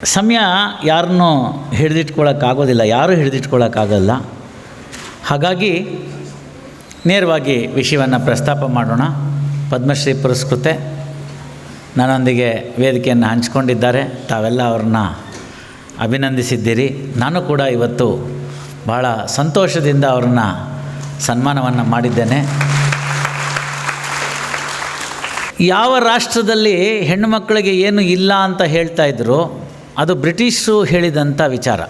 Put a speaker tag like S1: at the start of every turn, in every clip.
S1: ಸಮಯ ಯಾರನ್ನೂ ಹಿಡಿದಿಟ್ಕೊಳ್ಳೋಕ್ಕಾಗೋದಿಲ್ಲ, ಯಾರೂ ಹಿಡಿದಿಟ್ಕೊಳ್ಳೋಕ್ಕಾಗಲ್ಲ. ಹಾಗಾಗಿ ನೇರವಾಗಿ ವಿಷಯವನ್ನು ಪ್ರಸ್ತಾಪ ಮಾಡೋಣ. ಪದ್ಮಶ್ರೀ ಪುರಸ್ಕೃತೆ ನನ್ನೊಂದಿಗೆ ವೇದಿಕೆಯನ್ನು ಹಂಚಿಕೊಂಡಿದ್ದಾರೆ. ತಾವೆಲ್ಲ ಅವ್ರನ್ನ ಅಭಿನಂದಿಸಿದ್ದೀರಿ. ನಾನು ಕೂಡ ಇವತ್ತು ಭಾಳ ಸಂತೋಷದಿಂದ ಅವ್ರನ್ನ ಸನ್ಮಾನವನ್ನು ಮಾಡಿದ್ದೇನೆ. ಯಾವ ರಾಷ್ಟ್ರದಲ್ಲಿ ಹೆಣ್ಣುಮಕ್ಕಳಿಗೆ ಏನು ಇಲ್ಲ ಅಂತ ಹೇಳ್ತಾ ಇದ್ದರು, ಅದು ಬ್ರಿಟಿಷರು ಹೇಳಿದಂಥ ವಿಚಾರ.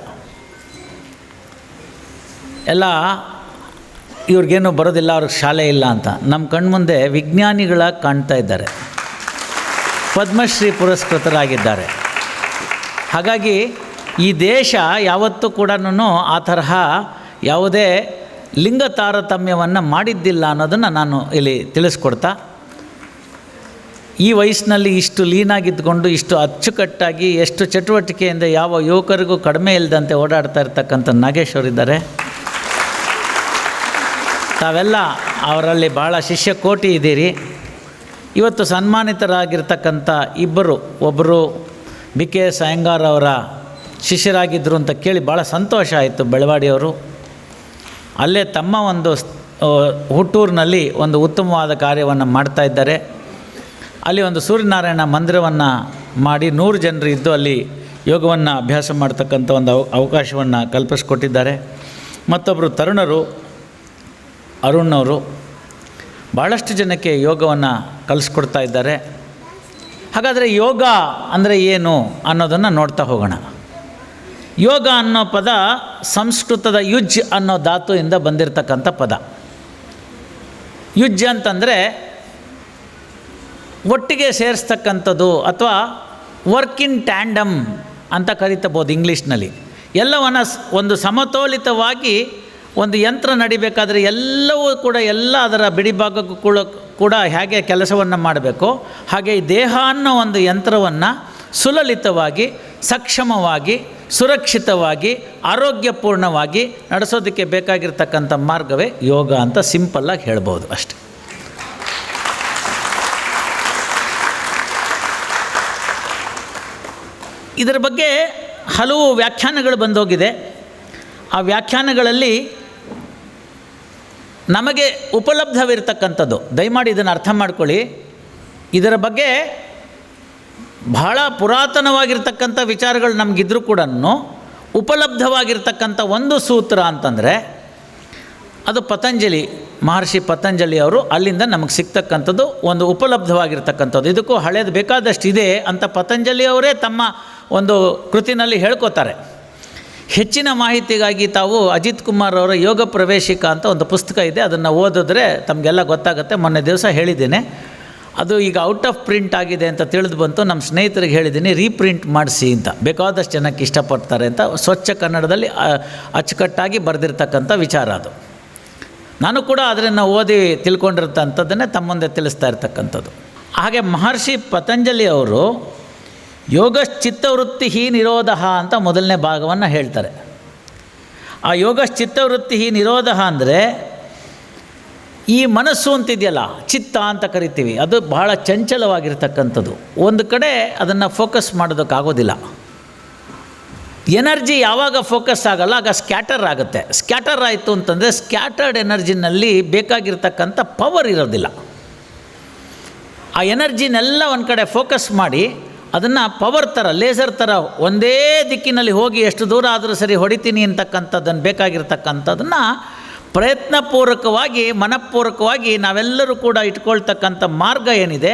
S1: ಎಲ್ಲ ಇವ್ರಿಗೇನು ಬರೋದಿಲ್ಲ, ಅವ್ರಿಗೆ ಶಾಲೆ ಇಲ್ಲ ಅಂತ. ನಮ್ಮ ಕಣ್ಮುಂದೆ ವಿಜ್ಞಾನಿಗಳ ಕಾಣ್ತಾ ಇದ್ದಾರೆ, ಪದ್ಮಶ್ರೀ ಪುರಸ್ಕೃತರಾಗಿದ್ದಾರೆ. ಹಾಗಾಗಿ ಈ ದೇಶ ಯಾವತ್ತೂ ಕೂಡ ಆ ತರಹ ಯಾವುದೇ ಲಿಂಗ ತಾರತಮ್ಯವನ್ನು ಮಾಡಿದ್ದಿಲ್ಲ ಅನ್ನೋದನ್ನು ನಾನು ಇಲ್ಲಿ ತಿಳಿಸ್ಕೊಡ್ತಾ, ಈ ವಯಸ್ಸಿನಲ್ಲಿ ಇಷ್ಟು ಲೀನಾಗಿದ್ದುಕೊಂಡು ಇಷ್ಟು ಅಚ್ಚುಕಟ್ಟಾಗಿ ಎಷ್ಟು ಚಟುವಟಿಕೆಯಿಂದ ಯಾವ ಯುವಕರಿಗೂ ಕಡಿಮೆ ಇಲ್ಲದಂತೆ ಓಡಾಡ್ತಾ ಇರ್ತಕ್ಕಂಥ ನಾಗೇಶ್ ಅವರಿದ್ದಾರೆ. ತಾವೆಲ್ಲ ಅವರಲ್ಲಿ ಭಾಳ ಶಿಷ್ಯ ಕೋಟಿ ಇದ್ದೀರಿ. ಇವತ್ತು ಸನ್ಮಾನಿತರಾಗಿರ್ತಕ್ಕಂಥ ಒಬ್ಬರು BKS ಅಯ್ಯಂಗಾರ್ ಅವರ ಶಿಷ್ಯರಾಗಿದ್ದರು ಅಂತ ಕೇಳಿ ಭಾಳ ಸಂತೋಷ ಆಯಿತು. ಬೆಳವಾಡಿಯವರು ಅಲ್ಲೇ ತಮ್ಮ ಒಂದು ಹುಟ್ಟೂರಿನಲ್ಲಿ ಒಂದು ಉತ್ತಮವಾದ ಕಾರ್ಯವನ್ನು ಮಾಡ್ತಾ ಇದ್ದಾರೆ. ಅಲ್ಲಿ ಒಂದು ಸೂರ್ಯನಾರಾಯಣ ಮಂದಿರವನ್ನು ಮಾಡಿ 100 ಜನರು ಇದ್ದು ಅಲ್ಲಿ ಯೋಗವನ್ನು ಅಭ್ಯಾಸ ಮಾಡ್ತಕ್ಕಂಥ ಒಂದು ಅವಕಾಶವನ್ನು ಕಲ್ಪಿಸ್ಕೊಟ್ಟಿದ್ದಾರೆ. ಮತ್ತೊಬ್ಬರು ತರುಣರು ಅರುಣ್ ಅವರು ಭಾಳಷ್ಟು ಜನಕ್ಕೆ ಯೋಗವನ್ನು ಕಲಿಸ್ಕೊಡ್ತಾ ಇದ್ದಾರೆ. ಹಾಗಾದರೆ ಯೋಗ ಅಂದರೆ ಏನು ಅನ್ನೋದನ್ನು ನೋಡ್ತಾ ಹೋಗೋಣ. ಯೋಗ ಅನ್ನೋ ಪದ ಸಂಸ್ಕೃತದ ಯುಜ್ ಅನ್ನೋ ಧಾತುವಿಂದ ಬಂದಿರತಕ್ಕಂಥ ಪದ. ಯುಜ್ ಅಂತಂದರೆ ಒಟ್ಟಿಗೆ ಸೇರಿಸ್ತಕ್ಕಂಥದ್ದು ಅಥವಾ ವರ್ಕ್ ಇನ್ ಟ್ಯಾಂಡಮ್ ಅಂತ ಕರಿತಬೋದು ಇಂಗ್ಲೀಷ್ನಲ್ಲಿ. ಎಲ್ಲವನ್ನು ಒಂದು ಸಮತೋಲಿತವಾಗಿ ಒಂದು ಯಂತ್ರ ನಡಿಬೇಕಾದ್ರೆ ಎಲ್ಲವೂ ಕೂಡ ಅದರ ಬಿಡಿಭಾಗಕ್ಕೂ ಕೂಡ ಹೇಗೆ ಕೆಲಸವನ್ನು ಮಾಡಬೇಕು, ಹಾಗೆ ಈ ದೇಹ ಅನ್ನೋ ಒಂದು ಯಂತ್ರವನ್ನು ಸುಲಲಿತವಾಗಿ, ಸಕ್ಷಮವಾಗಿ, ಸುರಕ್ಷಿತವಾಗಿ, ಆರೋಗ್ಯಪೂರ್ಣವಾಗಿ ನಡೆಸೋದಕ್ಕೆ ಬೇಕಾಗಿರ್ತಕ್ಕಂಥ ಮಾರ್ಗವೇ ಯೋಗ ಅಂತ ಸಿಂಪಲ್ಲಾಗಿ ಹೇಳ್ಬೋದು ಅಷ್ಟೆ. ಇದರ ಬಗ್ಗೆ ಹಲವು ವ್ಯಾಖ್ಯಾನಗಳು ಬಂದೋಗಿದೆ. ಆ ವ್ಯಾಖ್ಯಾನಗಳಲ್ಲಿ ನಮಗೆ ಉಪಲಬ್ಧವಿರ್ತಕ್ಕಂಥದ್ದು, ದಯಮಾಡಿ ಇದನ್ನು ಅರ್ಥ ಮಾಡ್ಕೊಳ್ಳಿ. ಇದರ ಬಗ್ಗೆ ಬಹಳ ಪುರಾತನವಾಗಿರ್ತಕ್ಕಂಥ ವಿಚಾರಗಳು ನಮಗಿದ್ರೂ ಕೂಡ ಉಪಲಬ್ಧವಾಗಿರ್ತಕ್ಕಂಥ ಒಂದು ಸೂತ್ರ ಅಂತಂದರೆ ಅದು ಮಹರ್ಷಿ ಪತಂಜಲಿ ಅವರು ಅಲ್ಲಿಂದ ನಮಗೆ ಸಿಗ್ತಕ್ಕಂಥದ್ದು ಒಂದು ಉಪಲಬ್ಧವಾಗಿರ್ತಕ್ಕಂಥದ್ದು. ಇದಕ್ಕೂ ಹಳೇದು ಬೇಕಾದಷ್ಟು ಇದೆ ಅಂತ ಪತಂಜಲಿ ಅವರೇ ತಮ್ಮ ಒಂದು ಕೃತಿನಲ್ಲಿ ಹೇಳ್ಕೋತಾರೆ. ಹೆಚ್ಚಿನ ಮಾಹಿತಿಗಾಗಿ ತಾವು ಅಜಿತ್ ಕುಮಾರ್ ಅವರ ಯೋಗ ಪ್ರವೇಶಿಕ ಅಂತ ಒಂದು ಪುಸ್ತಕ ಇದೆ, ಅದನ್ನು ಓದಿದ್ರೆ ತಮಗೆಲ್ಲ ಗೊತ್ತಾಗುತ್ತೆ. ಮೊನ್ನೆ ದಿವಸ ಹೇಳಿದ್ದೇನೆ, ಅದು ಈಗ ಔಟ್ ಆಫ್ ಪ್ರಿಂಟ್ ಆಗಿದೆ ಅಂತ ತಿಳಿದು ಬಂತು. ನಮ್ಮ ಸ್ನೇಹಿತರಿಗೆ ಹೇಳಿದ್ದೀನಿ ರೀಪ್ರಿಂಟ್ ಮಾಡಿಸಿ ಅಂತ, ಬೇಕಾದಷ್ಟು ಜನಕ್ಕೆ ಇಷ್ಟಪಡ್ತಾರೆ ಅಂತ. ಸ್ವಚ್ಛ ಕನ್ನಡದಲ್ಲಿ ಅಚ್ಚುಕಟ್ಟಾಗಿ ಬರೆದಿರ್ತಕ್ಕಂಥ ವಿಚಾರ ಅದು. ನಾನು ಕೂಡ ಅದನ್ನು ಓದಿ ತಿಳ್ಕೊಂಡಿರ್ತಂಥದ್ದನ್ನೇ ತಮ್ಮ ಮುಂದೆ ತಿಳಿಸ್ತಾ ಇರ್ತಕ್ಕಂಥದ್ದು. ಹಾಗೆ ಮಹರ್ಷಿ ಪತಂಜಲಿ ಅವರು ಯೋಗಶ್ಚಿತ್ತವೃತ್ತಿ ನಿರೋಧ ಅಂತ ಮೊದಲನೇ ಭಾಗವನ್ನು ಹೇಳ್ತಾರೆ. ಆ ಯೋಗಶ್ಚಿತ್ತವೃತ್ತಿ ನಿರೋಧ ಅಂದರೆ ಈ ಮನಸ್ಸು ಅಂತಿದೆಯಲ್ಲ, ಚಿತ್ತ ಅಂತ ಕರಿತೀವಿ, ಅದು ಬಹಳ ಚಂಚಲವಾಗಿರ್ತಕ್ಕಂಥದ್ದು. ಒಂದು ಕಡೆ ಅದನ್ನು ಫೋಕಸ್ ಮಾಡೋದಕ್ಕಾಗೋದಿಲ್ಲ. ಎನರ್ಜಿ ಯಾವಾಗ ಫೋಕಸ್ ಆಗಲ್ಲ ಆಗ ಸ್ಕ್ಯಾಟರ್ ಆಗುತ್ತೆ. ಸ್ಕ್ಯಾಟರ್ ಆಯಿತು ಅಂತಂದರೆ ಸ್ಕ್ಯಾಟರ್ಡ್ ಎನರ್ಜಿನಲ್ಲಿ ಬೇಕಾಗಿರ್ತಕ್ಕಂಥ ಪವರ್ ಇರೋದಿಲ್ಲ. ಆ ಎನರ್ಜಿನೆಲ್ಲ ಒಂದು ಕಡೆ ಫೋಕಸ್ ಮಾಡಿ ಅದನ್ನು ಪವರ್ ಥರ, ಲೇಸರ್ ಥರ ಒಂದೇ ದಿಕ್ಕಿನಲ್ಲಿ ಹೋಗಿ ಎಷ್ಟು ದೂರ ಆದರೂ ಸರಿ ಹೊಡಿತೀನಿ ಅಂತಕ್ಕಂಥದ್ದನ್ನು ಬೇಕಾಗಿರ್ತಕ್ಕಂಥದ್ದನ್ನು ಪ್ರಯತ್ನಪೂರ್ವಕವಾಗಿ, ಮನಪೂರ್ವಕವಾಗಿ ನಾವೆಲ್ಲರೂ ಕೂಡ ಇಟ್ಕೊಳ್ತಕ್ಕಂಥ ಮಾರ್ಗ ಏನಿದೆ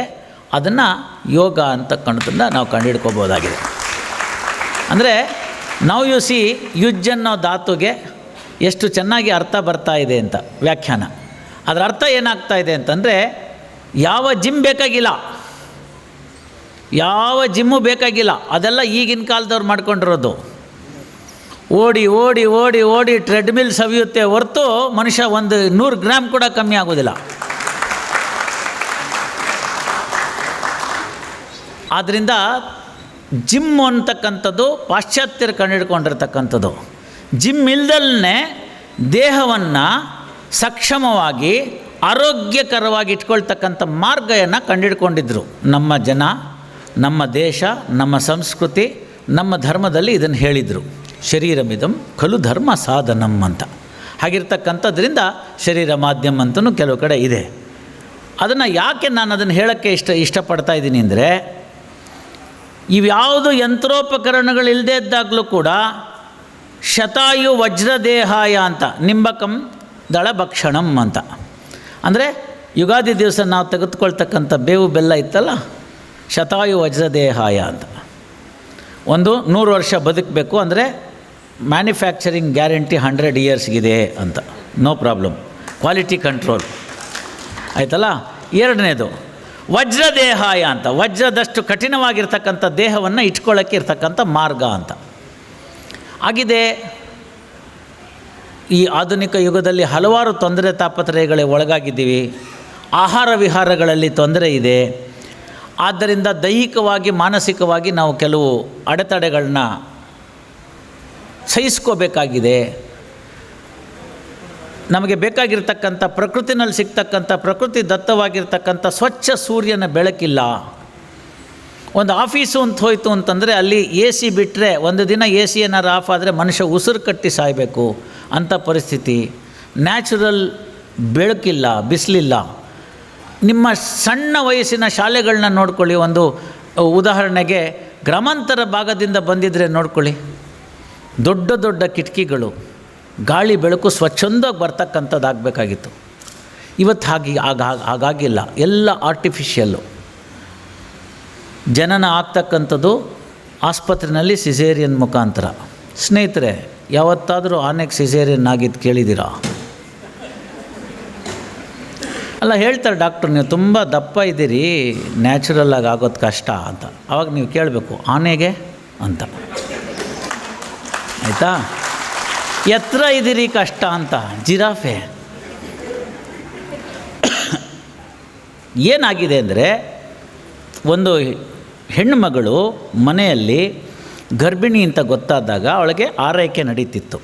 S1: ಅದನ್ನು ಯೋಗ ಅಂತಕ್ಕಂಥದ್ದನ್ನ ನಾವು ಕಂಡುಹಿಡ್ಕೋಬೋದಾಗಿದೆ. ಅಂದರೆ ನಾವು ಯುಜ್ ಅನ್ನೋ ಧಾತುಗೆ ಎಷ್ಟು ಚೆನ್ನಾಗಿ ಅರ್ಥ ಬರ್ತಾ ಇದೆ ಅಂತ ವ್ಯಾಖ್ಯಾನ. ಅದರ ಅರ್ಥ ಏನಾಗ್ತಾ ಇದೆ ಅಂತಂದರೆ, ಯಾವ ಜಿಮ್ ಬೇಕಾಗಿಲ್ಲ, ಯಾವ ಜಿಮ್ಮು ಬೇಕಾಗಿಲ್ಲ, ಅದೆಲ್ಲ ಈಗಿನ ಕಾಲದವ್ರು ಮಾಡ್ಕೊಂಡಿರೋದು. ಓಡಿ ಓಡಿ ಓಡಿ ಓಡಿ ಟ್ರೆಡ್ಮಿಲ್ ಸವಿಯುತ್ತೆ ಹೊರತು ಮನುಷ್ಯ ಒಂದು 100 ಗ್ರಾಮ್ ಕೂಡ ಕಮ್ಮಿ ಆಗೋದಿಲ್ಲ. ಆದ್ದರಿಂದ ಜಿಮ್ ಅಂತಕ್ಕಂಥದ್ದು ಪಾಶ್ಚಾತ್ಯರು ಕಂಡುಹಿಡ್ಕೊಂಡಿರ್ತಕ್ಕಂಥದ್ದು. ಜಿಮ್ ಇಲ್ದಲ್ಲೇ ದೇಹವನ್ನು ಸಕ್ಷಮವಾಗಿ, ಆರೋಗ್ಯಕರವಾಗಿ ಇಟ್ಕೊಳ್ತಕ್ಕಂಥ ಮಾರ್ಗವನ್ನು ಕಂಡುಹಿಡ್ಕೊಂಡಿದ್ರು ನಮ್ಮ ಜನ, ನಮ್ಮ ದೇಶ, ನಮ್ಮ ಸಂಸ್ಕೃತಿ ನಮ್ಮ ಧರ್ಮದಲ್ಲಿ ಇದನ್ನು ಹೇಳಿದರು, ಶರೀರಮಿದಂ ಖಲು ಧರ್ಮ ಸಾಧನಂ ಅಂತ. ಹಾಗಿರ್ತಕ್ಕಂಥದ್ರಿಂದ ಶರೀರ ಮಾಧ್ಯಮ ಅಂತಲೂ ಕೆಲವು ಕಡೆ ಇದೆ. ಅದನ್ನು ಯಾಕೆ ನಾನು ಅದನ್ನು ಹೇಳೋಕ್ಕೆ ಇಷ್ಟಪಡ್ತಾ ಇದ್ದೀನಿ ಅಂದರೆ, ಇವ್ಯಾವುದು ಯಂತ್ರೋಪಕರಣಗಳಿಲ್ಲದೆ ಇದ್ದಾಗಲೂ ಕೂಡ ಶತಾಯು ವಜ್ರದೇಹಾಯ ಅಂತ, ನಿಂಬಕಂ ದಳಭಕ್ಷಣಂ ಅಂತ. ಅಂದರೆ ಯುಗಾದಿ ದಿವಸ ನಾವು ತೆಗೆದುಕೊಳ್ತಕ್ಕಂಥ ಬೇವು ಬೆಲ್ಲ ಇತ್ತಲ್ಲ, ಶತಾಯು ವಜ್ರದೇಹಾಯ ಅಂತ. 100 ವರ್ಷ ಬದುಕಬೇಕು ಅಂದರೆ ಮ್ಯಾನುಫ್ಯಾಕ್ಚರಿಂಗ್ ಗ್ಯಾರಂಟಿ 100 ಇಯರ್ಸ್ಗಿದೆ ಅಂತ, ನೋ ಪ್ರಾಬ್ಲಮ್, ಕ್ವಾಲಿಟಿ ಕಂಟ್ರೋಲ್ ಆಯ್ತಲ್ಲ. ಎರಡನೇದು ವಜ್ರದೇಹಾಯ ಅಂತ, ವಜ್ರದಷ್ಟು ಕಠಿಣವಾಗಿರ್ತಕ್ಕಂಥ ದೇಹವನ್ನು ಇಟ್ಕೊಳ್ಳೋಕ್ಕೆ ಇರ್ತಕ್ಕಂಥ ಮಾರ್ಗ ಅಂತ ಆಗಿದೆ. ಈ ಆಧುನಿಕ ಯುಗದಲ್ಲಿ ಹಲವಾರು ತೊಂದರೆ ತಾಪತ್ರಯಗಳೇ ಒಳಗಾಗಿದ್ದೀವಿ. ಆಹಾರ ವಿಹಾರಗಳಲ್ಲಿ ತೊಂದರೆ ಇದೆ. ಆದ್ದರಿಂದ ದೈಹಿಕವಾಗಿ ಮಾನಸಿಕವಾಗಿ ನಾವು ಕೆಲವು ಅಡೆತಡೆಗಳನ್ನ ಸಹಿಸ್ಕೋಬೇಕಾಗಿದೆ. ನಮಗೆ ಬೇಕಾಗಿರ್ತಕ್ಕಂಥ ಪ್ರಕೃತಿನಲ್ಲಿ ಸಿಗ್ತಕ್ಕಂಥ ಪ್ರಕೃತಿ ದತ್ತವಾಗಿರ್ತಕ್ಕಂಥ ಸ್ವಚ್ಛ ಸೂರ್ಯನ ಬೆಳಕಿಲ್ಲ. ಒಂದು ಆಫೀಸು ಅಂತ ಹೋಯಿತು ಅಂತಂದರೆ ಅಲ್ಲಿ ಎ ಸಿ ಬಿಟ್ಟರೆ, ಒಂದು ದಿನ ಎ ಸಿ ಏನಾರು ಆಫ್ ಆದರೆ ಮನುಷ್ಯ ಉಸಿರು ಕಟ್ಟಿ ಸಾಯಬೇಕು ಅಂಥ ಪರಿಸ್ಥಿತಿ. ನ್ಯಾಚುರಲ್ ಬೆಳಕಿಲ್ಲ, ಬಿಸಿಲಿಲ್ಲ. ನಿಮ್ಮ ಸಣ್ಣ ವಯಸ್ಸಿನ ಶಾಲೆಗಳನ್ನ ನೋಡ್ಕೊಳ್ಳಿ. ಒಂದು ಉದಾಹರಣೆಗೆ ಗ್ರಾಮಾಂತರ ಭಾಗದಿಂದ ಬಂದಿದ್ದರೆ ನೋಡ್ಕೊಳ್ಳಿ, ದೊಡ್ಡ ದೊಡ್ಡ ಕಿಟಕಿಗಳು, ಗಾಳಿ ಬೆಳಕು ಸ್ವಚ್ಛಂದವಾಗಿ ಬರ್ತಕ್ಕಂಥದ್ದಾಗಬೇಕಾಗಿತ್ತು. ಇವತ್ತು ಹಾಗಾಗಿಲ್ಲ, ಎಲ್ಲ ಆರ್ಟಿಫಿಷಿಯಲ್ಲು. ಜನನ ಆಗ್ತಕ್ಕಂಥದ್ದು ಆಸ್ಪತ್ರೆಯಲ್ಲಿ ಸಿಸೇರಿಯನ್ ಮುಖಾಂತರ. ಸ್ನೇಹಿತರೆ, ಯಾವತ್ತಾದರೂ ಆನೆಗೆ ಸಿಸೇರಿಯನ್ ಆಗಿದ್ದು ಕೇಳಿದ್ದೀರಾ? ಅಲ್ಲ, ಹೇಳ್ತಾರೆ ಡಾಕ್ಟ್ರು, ನೀವು ತುಂಬ ದಪ್ಪ ಇದ್ದೀರಿ, ನ್ಯಾಚುರಲ್ಲಾಗಿ ಆಗೋದು ಕಷ್ಟ ಅಂತ. ಆವಾಗ ನೀವು ಕೇಳಬೇಕು, ಆನೆಗೆ ಅಂತ, ಆಯಿತಾ? ಎತ್ತರ ಇದ್ದೀರಿ ಕಷ್ಟ ಅಂತ, ಜಿರಾಫೆ. ಏನಾಗಿದೆ ಅಂದರೆ, ಒಂದು ಹೆಣ್ಣು ಮಗಳು ಮನೆಯಲ್ಲಿ ಗರ್ಭಿಣಿ ಅಂತ ಗೊತ್ತಾದಾಗ ಅವಳಿಗೆ ಆರೈಕೆ ನಡೀತಿತ್ತು.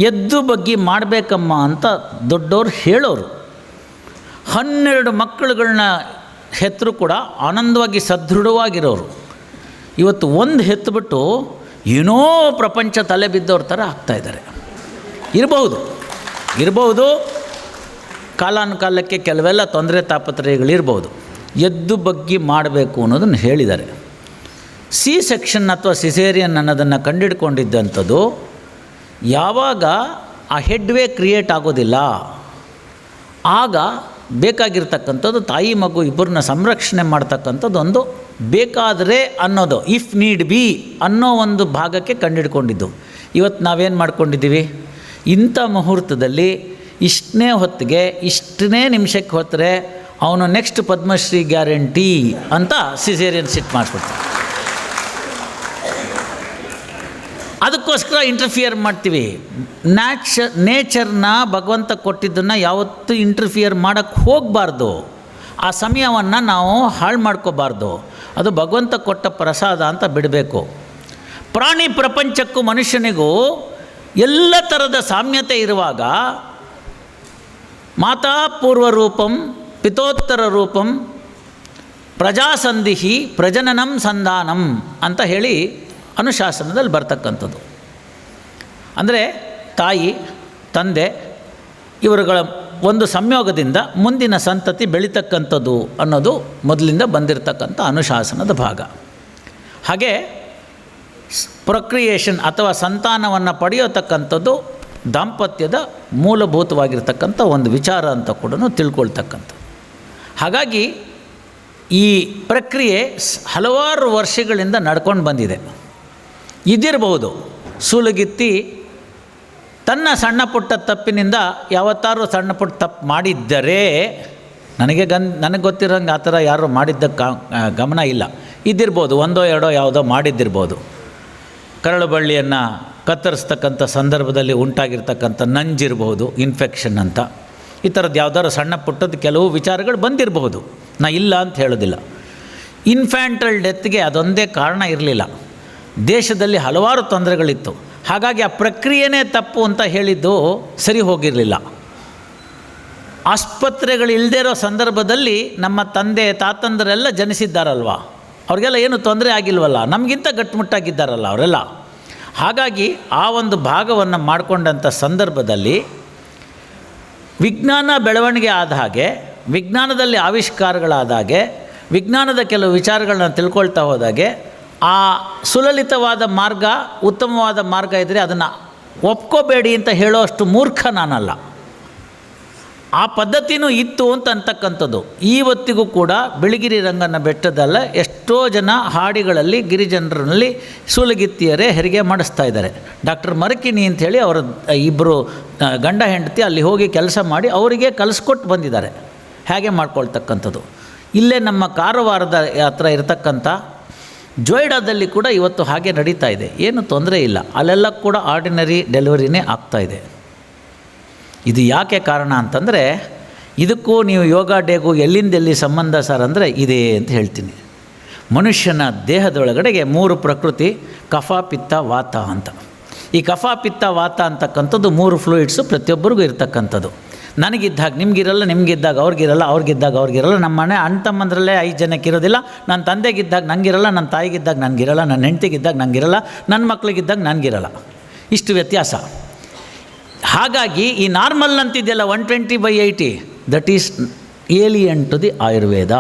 S1: ಎದ್ದು ಬಗ್ಗಿ ಮಾಡಬೇಕಮ್ಮ ಅಂತ ದೊಡ್ಡವರು ಹೇಳೋರು. 12 ಮಕ್ಕಳುಗಳನ್ನ ಹೆತ್ತರೂ ಕೂಡ ಆನಂದವಾಗಿ ಸದೃಢವಾಗಿರೋರು. ಇವತ್ತು ಒಂದು ಹೆತ್ತುಬಿಟ್ಟು ಏನೋ ಪ್ರಪಂಚ ತಲೆ ಬಿದ್ದವ್ರ ಥರ ಆಗ್ತಾಯಿದ್ದಾರೆ. ಇರಬಹುದು ಕಾಲಾನುಕಾಲಕ್ಕೆ ಕೆಲವೆಲ್ಲ ತೊಂದರೆ ತಾಪತ್ರಯಗಳಿರ್ಬೋದು. ಎದ್ದು ಬಗ್ಗಿ ಮಾಡಬೇಕು ಅನ್ನೋದನ್ನು ಹೇಳಿದ್ದಾರೆ. ಸಿ ಸೆಕ್ಷನ್ ಅಥವಾ ಸಿಸೇರಿಯನ್ ಅನ್ನೋದನ್ನು ಕಂಡುಹಿಡ್ಕೊಂಡಿದ್ದಂಥದ್ದು ಯಾವಾಗ ಆ ಹೆಡ್ವೇ ಕ್ರಿಯೇಟ್ ಆಗೋದಿಲ್ಲ, ಆಗ ಬೇಕಾಗಿರ್ತಕ್ಕಂಥದ್ದು ತಾಯಿ ಮಗು ಇಬ್ಬರನ್ನ ಸಂರಕ್ಷಣೆ ಮಾಡ್ತಕ್ಕಂಥದ್ದು ಒಂದು ಬೇಕಾದರೆ ಅನ್ನೋದು, ಇಫ್ ನೀಡ್ ಬಿ ಅನ್ನೋ ಒಂದು ಭಾಗಕ್ಕೆ ಕಂಡುಹಿಡ್ಕೊಂಡಿದ್ದು. ಇವತ್ತು ನಾವೇನು ಮಾಡ್ಕೊಂಡಿದ್ದೀವಿ, ಇಂಥ ಮುಹೂರ್ತದಲ್ಲಿ ಇಷ್ಟನೇ ಹೊತ್ತಿಗೆ ಇಷ್ಟನೇ ನಿಮಿಷಕ್ಕೆ ಹೊತ್ತರೆ ಅವನು ನೆಕ್ಸ್ಟ್ ಪದ್ಮಶ್ರೀ ಗ್ಯಾರಂಟಿ ಅಂತ ಸಿಸೇರಿಯನ್ ಸಿಟ್ ಮಾಡಿಸ್ಬಿಡ್ತಾನೆ. ಅದಕ್ಕೋಸ್ಕರ ಇಂಟರ್ಫಿಯರ್ ಮಾಡ್ತೀವಿ. ನೇಚರ್ನ ಭಗವಂತ ಕೊಟ್ಟಿದ್ದನ್ನು ಯಾವತ್ತೂ ಇಂಟರ್ಫಿಯರ್ ಮಾಡೋಕ್ಕೆ ಹೋಗಬಾರ್ದು. ಆ ಸಮಯವನ್ನು ನಾವು ಹಾಳು ಮಾಡ್ಕೋಬಾರ್ದು. ಅದು ಭಗವಂತ ಕೊಟ್ಟ ಪ್ರಸಾದ ಅಂತ ಬಿಡಬೇಕು. ಪ್ರಾಣಿ ಪ್ರಪಂಚಕ್ಕೂ ಮನುಷ್ಯನಿಗೂ ಎಲ್ಲ ಥರದ ಸಾಮ್ಯತೆ ಇರುವಾಗ ಮಾತಾಪೂರ್ವ ರೂಪಂ ಪಿತೋತ್ತರ ರೂಪಂ ಪ್ರಜಾಸಂಧಿಹಿ ಪ್ರಜನನಂ ಸಂಧಾನಂ ಅಂತ ಹೇಳಿ ಅನುಶಾಸನದಲ್ಲಿ ಬರ್ತಕ್ಕಂಥದ್ದು. ಅಂದರೆ ತಾಯಿ ತಂದೆ ಇವರುಗಳ ಒಂದು ಸಂಯೋಗದಿಂದ ಮುಂದಿನ ಸಂತತಿ ಬೆಳೀತಕ್ಕಂಥದ್ದು ಅನ್ನೋದು ಮೊದಲಿಂದ ಬಂದಿರತಕ್ಕಂಥ ಅನುಶಾಸನದ ಭಾಗ. ಹಾಗೆ ಪ್ರೊಕ್ರಿಯೇಷನ್ ಅಥವಾ ಸಂತಾನವನ್ನು ಪಡೆಯತಕ್ಕಂಥದ್ದು ದಾಂಪತ್ಯದ ಮೂಲಭೂತವಾಗಿರ್ತಕ್ಕಂಥ ಒಂದು ವಿಚಾರ ಅಂತ ಕೂಡ ತಿಳ್ಕೊಳ್ತಕ್ಕಂಥ. ಹಾಗಾಗಿ ಈ ಪ್ರಕ್ರಿಯೆ ಹಲವಾರು ವರ್ಷಗಳಿಂದ ನಡ್ಕೊಂಡು ಬಂದಿದೆ. ಇದಿರಬಹುದು ಸೂಲಗಿತ್ತಿ ತನ್ನ ಸಣ್ಣ ಪುಟ್ಟ ತಪ್ಪಿನಿಂದ ಯಾವತ್ತಾರು ಸಣ್ಣ ಪುಟ್ಟ ತಪ್ಪು ಮಾಡಿದ್ದರೆ, ನನಗೆ ಗೊತ್ತಿರೋಂಗೆ ಆ ಥರ ಯಾರು ಮಾಡಿದ್ದಕ್ಕೆ ಗಮನ ಇಲ್ಲ. ಇದ್ದಿರ್ಬೋದು, ಒಂದೋ ಎರಡೋ ಯಾವುದೋ ಮಾಡಿದ್ದಿರ್ಬೋದು. ಕರಳು ಬಳ್ಳಿಯನ್ನು ಕತ್ತರಿಸ್ತಕ್ಕಂಥ ಸಂದರ್ಭದಲ್ಲಿ ಉಂಟಾಗಿರ್ತಕ್ಕಂಥ ನಂಜಿರ್ಬೋದು, ಇನ್ಫೆಕ್ಷನ್ ಅಂತ, ಈ ಥರದ್ದು ಯಾವುದಾದ್ರು ಸಣ್ಣ ಪುಟ್ಟದ್ದು ಕೆಲವು ವಿಚಾರಗಳು ಬಂದಿರಬಹುದು. ನಾ ಇಲ್ಲ ಅಂತ ಹೇಳೋದಿಲ್ಲ. ಇನ್ಫ್ಯಾಂಟಲ್ ಡೆತ್ಗೆ ಅದೊಂದೇ ಕಾರಣ ಇರಲಿಲ್ಲ. ದೇಶದಲ್ಲಿ ಹಲವಾರು ತೊಂದರೆಗಳಿತ್ತು. ಹಾಗಾಗಿ ಆ ಪ್ರಕ್ರಿಯೆನೇ ತಪ್ಪು ಅಂತ ಹೇಳಿದ್ದು ಸರಿ ಹೋಗಿರಲಿಲ್ಲ. ಆಸ್ಪತ್ರೆಗಳಿಲ್ಲದೇ ಇರೋ ಸಂದರ್ಭದಲ್ಲಿ ನಮ್ಮ ತಂದೆ ತಾತಂದರೆಲ್ಲ ಜನಿಸಿದ್ದಾರಲ್ವ, ಅವ್ರಿಗೆಲ್ಲ ಏನು ತೊಂದರೆ ಆಗಿಲ್ವಲ್ಲ, ನಮಗಿಂತ ಗಟ್ಟುಮುಟ್ಟಾಗಿದ್ದಾರಲ್ಲ ಅವರೆಲ್ಲ. ಹಾಗಾಗಿ ಆ ಒಂದು ಭಾಗವನ್ನು ಮಾಡಿಕೊಂಡಂಥ ಸಂದರ್ಭದಲ್ಲಿ ವಿಜ್ಞಾನ ಬೆಳವಣಿಗೆ ಆದ ಹಾಗೆ, ವಿಜ್ಞಾನದಲ್ಲಿ ಆವಿಷ್ಕಾರಗಳಾದ ಹಾಗೆ, ವಿಜ್ಞಾನದ ಕೆಲವು ವಿಚಾರಗಳನ್ನ ತಿಳ್ಕೊಳ್ತಾ ಹೋದಾಗೆ ಆ ಸುಲಲಿತವಾದ ಮಾರ್ಗ, ಉತ್ತಮವಾದ ಮಾರ್ಗ ಇದ್ದರೆ ಅದನ್ನು ಒಪ್ಕೋಬೇಡಿ ಅಂತ ಹೇಳೋ ಅಷ್ಟು ಮೂರ್ಖ ನಾನಲ್ಲ. ಆ ಪದ್ಧತಿನೂ ಇತ್ತು ಅಂತಕ್ಕಂಥದ್ದು. ಇವತ್ತಿಗೂ ಕೂಡ ಬಿಳಿಗಿರಿ ರಂಗನ ಬೆಟ್ಟದಲ್ಲ ಎಷ್ಟೋ ಜನ ಹಾಡಿಗಳಲ್ಲಿ ಗಿರಿಜನರಲ್ಲಿ ಸೂಲಗಿತ್ತಿಯರೇ ಹೆರಿಗೆ ಮಾಡಿಸ್ತಾ ಇದ್ದಾರೆ. ಡಾಕ್ಟರ್ ಮರಕಿಣಿ ಅಂಥೇಳಿ ಅವರ ಇಬ್ಬರು ಗಂಡ ಹೆಂಡತಿ ಅಲ್ಲಿ ಹೋಗಿ ಕೆಲಸ ಮಾಡಿ ಅವರಿಗೆ ಕಲಿಸ್ಕೊಟ್ಟು ಬಂದಿದ್ದಾರೆ ಹೇಗೆ ಮಾಡ್ಕೊಳ್ತಕ್ಕಂಥದ್ದು. ಇಲ್ಲೇ ನಮ್ಮ ಕಾರವಾರದ ಹತ್ರ ಇರತಕ್ಕಂಥ ಜೋಯ್ಡಾದಲ್ಲಿ ಕೂಡ ಇವತ್ತು ಹಾಗೆ ನಡೀತಾ ಇದೆ, ಏನು ತೊಂದರೆ ಇಲ್ಲ. ಅಲ್ಲೆಲ್ಲ ಕೂಡ ಆರ್ಡಿನರಿ ಡೆಲಿವರಿನೇ ಆಗ್ತಾಯಿದೆ. ಇದು ಯಾಕೆ ಕಾರಣ ಅಂತಂದರೆ, ಇದಕ್ಕೂ ನೀವು ಯೋಗ ಡೇಗೂ ಎಲ್ಲಿಂದೆಲ್ಲಿ ಸಂಬಂಧ ಸರ್ ಅಂದರೆ ಇದೆ ಅಂತ ಹೇಳ್ತೀನಿ. ಮನುಷ್ಯನ ದೇಹದೊಳಗಡೆಗೆ 3 ಪ್ರಕೃತಿ, ಕಫ ಪಿತ್ತ ವಾತ ಅಂತ. ಈ ಕಫ ಪಿತ್ತ ವಾತ ಅಂತಕ್ಕಂಥದ್ದು 3 ಫ್ಲೂಯಿಡ್ಸು ಪ್ರತಿಯೊಬ್ಬರಿಗೂ ಇರ್ತಕ್ಕಂಥದ್ದು. ನನಗಿದ್ದಾಗ ನಿಮಗಿರಲ್ಲ, ನಿಮಗಿದ್ದಾಗ ಅವ್ರಿಗಿರಲ್ಲ, ಅವ್ರಿಗಿದ್ದಾಗ ಅವ್ರಿಗಿರಲ್ಲ. ನಮ್ಮ ಮನೆ ಅಣ್ಣ ತಮ್ಮಂದ್ರಲ್ಲೇ 5 ಜನಕ್ಕೆ ಇರೋದಿಲ್ಲ. ನನ್ನ ತಂದೆಗಿದ್ದಾಗ ನನಗಿರಲ್ಲ, ನನ್ನ ತಾಯಿಗಿದ್ದಾಗ ನನಗಿರಲ್ಲ, ನನ್ನ ಹೆಂಡತಿಗಿದ್ದಾಗ ನನಗಿರಲ್ಲ, ನನ್ನ ಮಕ್ಕಳಿಗಿದ್ದಾಗ ನನಗಿರಲ್ಲ. ಇಷ್ಟು ವ್ಯತ್ಯಾಸ. ಹಾಗಾಗಿ ಈ ನಾರ್ಮಲ್ ಅಂತಿದೆಯಲ್ಲ 120/80, that is alien to the Ayurveda.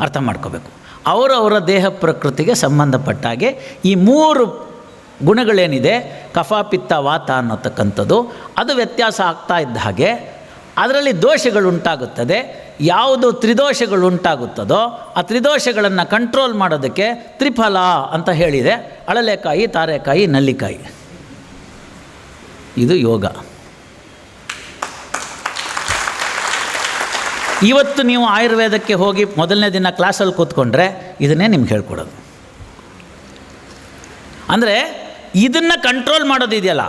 S1: ಅರ್ಥ ಮಾಡ್ಕೋಬೇಕು. ಅವರವರ ದೇಹ ಪ್ರಕೃತಿಗೆ ಸಂಬಂಧಪಟ್ಟಾಗೆ ಈ 3 ಗುಣಗಳೇನಿದೆ, ಕಫ ಪಿತ್ತ ವಾತ ಅನ್ನತಕ್ಕಂಥದ್ದು, ಅದು ವ್ಯತ್ಯಾಸ ಆಗ್ತಾ ಇದ್ದ ಹಾಗೆ ಅದರಲ್ಲಿ ದೋಷಗಳುಂಟಾಗುತ್ತದೆ. ಯಾವುದು ತ್ರಿದೋಷಗಳು ಉಂಟಾಗುತ್ತದೋ ಆ ತ್ರಿದೋಷಗಳನ್ನು ಕಂಟ್ರೋಲ್ ಮಾಡೋದಕ್ಕೆ ತ್ರಿಫಲ ಅಂತ ಹೇಳಿದೆ. ಅಳಲೆಕಾಯಿ, ತಾರೆಕಾಯಿ, ನಲ್ಲಿಕಾಯಿ. ಇದು ಯೋಗ. ಇವತ್ತು ನೀವು ಆಯುರ್ವೇದಕ್ಕೆ ಹೋಗಿ ಮೊದಲನೇ ದಿನ ಕ್ಲಾಸಲ್ಲಿ ಕೂತ್ಕೊಂಡ್ರೆ ಇದನ್ನೇ ನಿಮ್ಗೆ ಹೇಳ್ಕೊಡೋದು. ಅಂದರೆ ಇದನ್ನು ಕಂಟ್ರೋಲ್ ಮಾಡೋದಿದೆಯಲ್ಲ,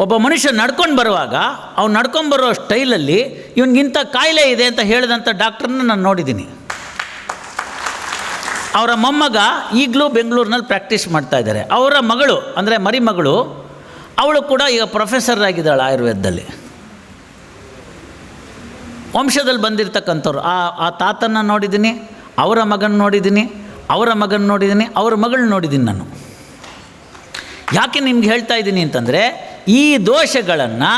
S1: ಒಬ್ಬ ಮನುಷ್ಯ ನಡ್ಕೊಂಡು ಬರುವಾಗ ಅವ್ನು ನಡ್ಕೊಂಡು ಬರೋ ಸ್ಟೈಲಲ್ಲಿ ಇವನಿಗಿಂತ ಕಾಯಿಲೆ ಇದೆ ಅಂತ ಹೇಳಿದಂಥ ಡಾಕ್ಟ್ರನ್ನ ನಾನು ನೋಡಿದ್ದೀನಿ. ಅವರ ಮೊಮ್ಮಗ ಈಗಲೂ ಬೆಂಗಳೂರಿನಲ್ಲಿ ಪ್ರಾಕ್ಟೀಸ್ ಮಾಡ್ತಾ ಇದ್ದಾರೆ. ಅವರ ಮಗಳು ಅಂದರೆ ಮರಿಮಗಳು, ಅವಳು ಕೂಡ ಈಗ ಪ್ರೊಫೆಸರ್ ಆಗಿದ್ದಾಳೆ ಆಯುರ್ವೇದದಲ್ಲಿ. ವಂಶದಲ್ಲಿ ಬಂದಿರತಕ್ಕಂಥವ್ರು. ಆ ತಾತನ ನೋಡಿದ್ದೀನಿ, ಅವರ ಮಗನ ನೋಡಿದ್ದೀನಿ, ಅವರ ಮಗನ ನೋಡಿದ್ದೀನಿ, ಅವರ ಮಗಳನ್ನ ನೋಡಿದ್ದೀನಿ ನಾನು. ಯಾಕೆ ನಿಮ್ಗೆ ಹೇಳ್ತಾ ಇದ್ದೀನಿ ಅಂತಂದರೆ, ಈ ದೋಷಗಳನ್ನು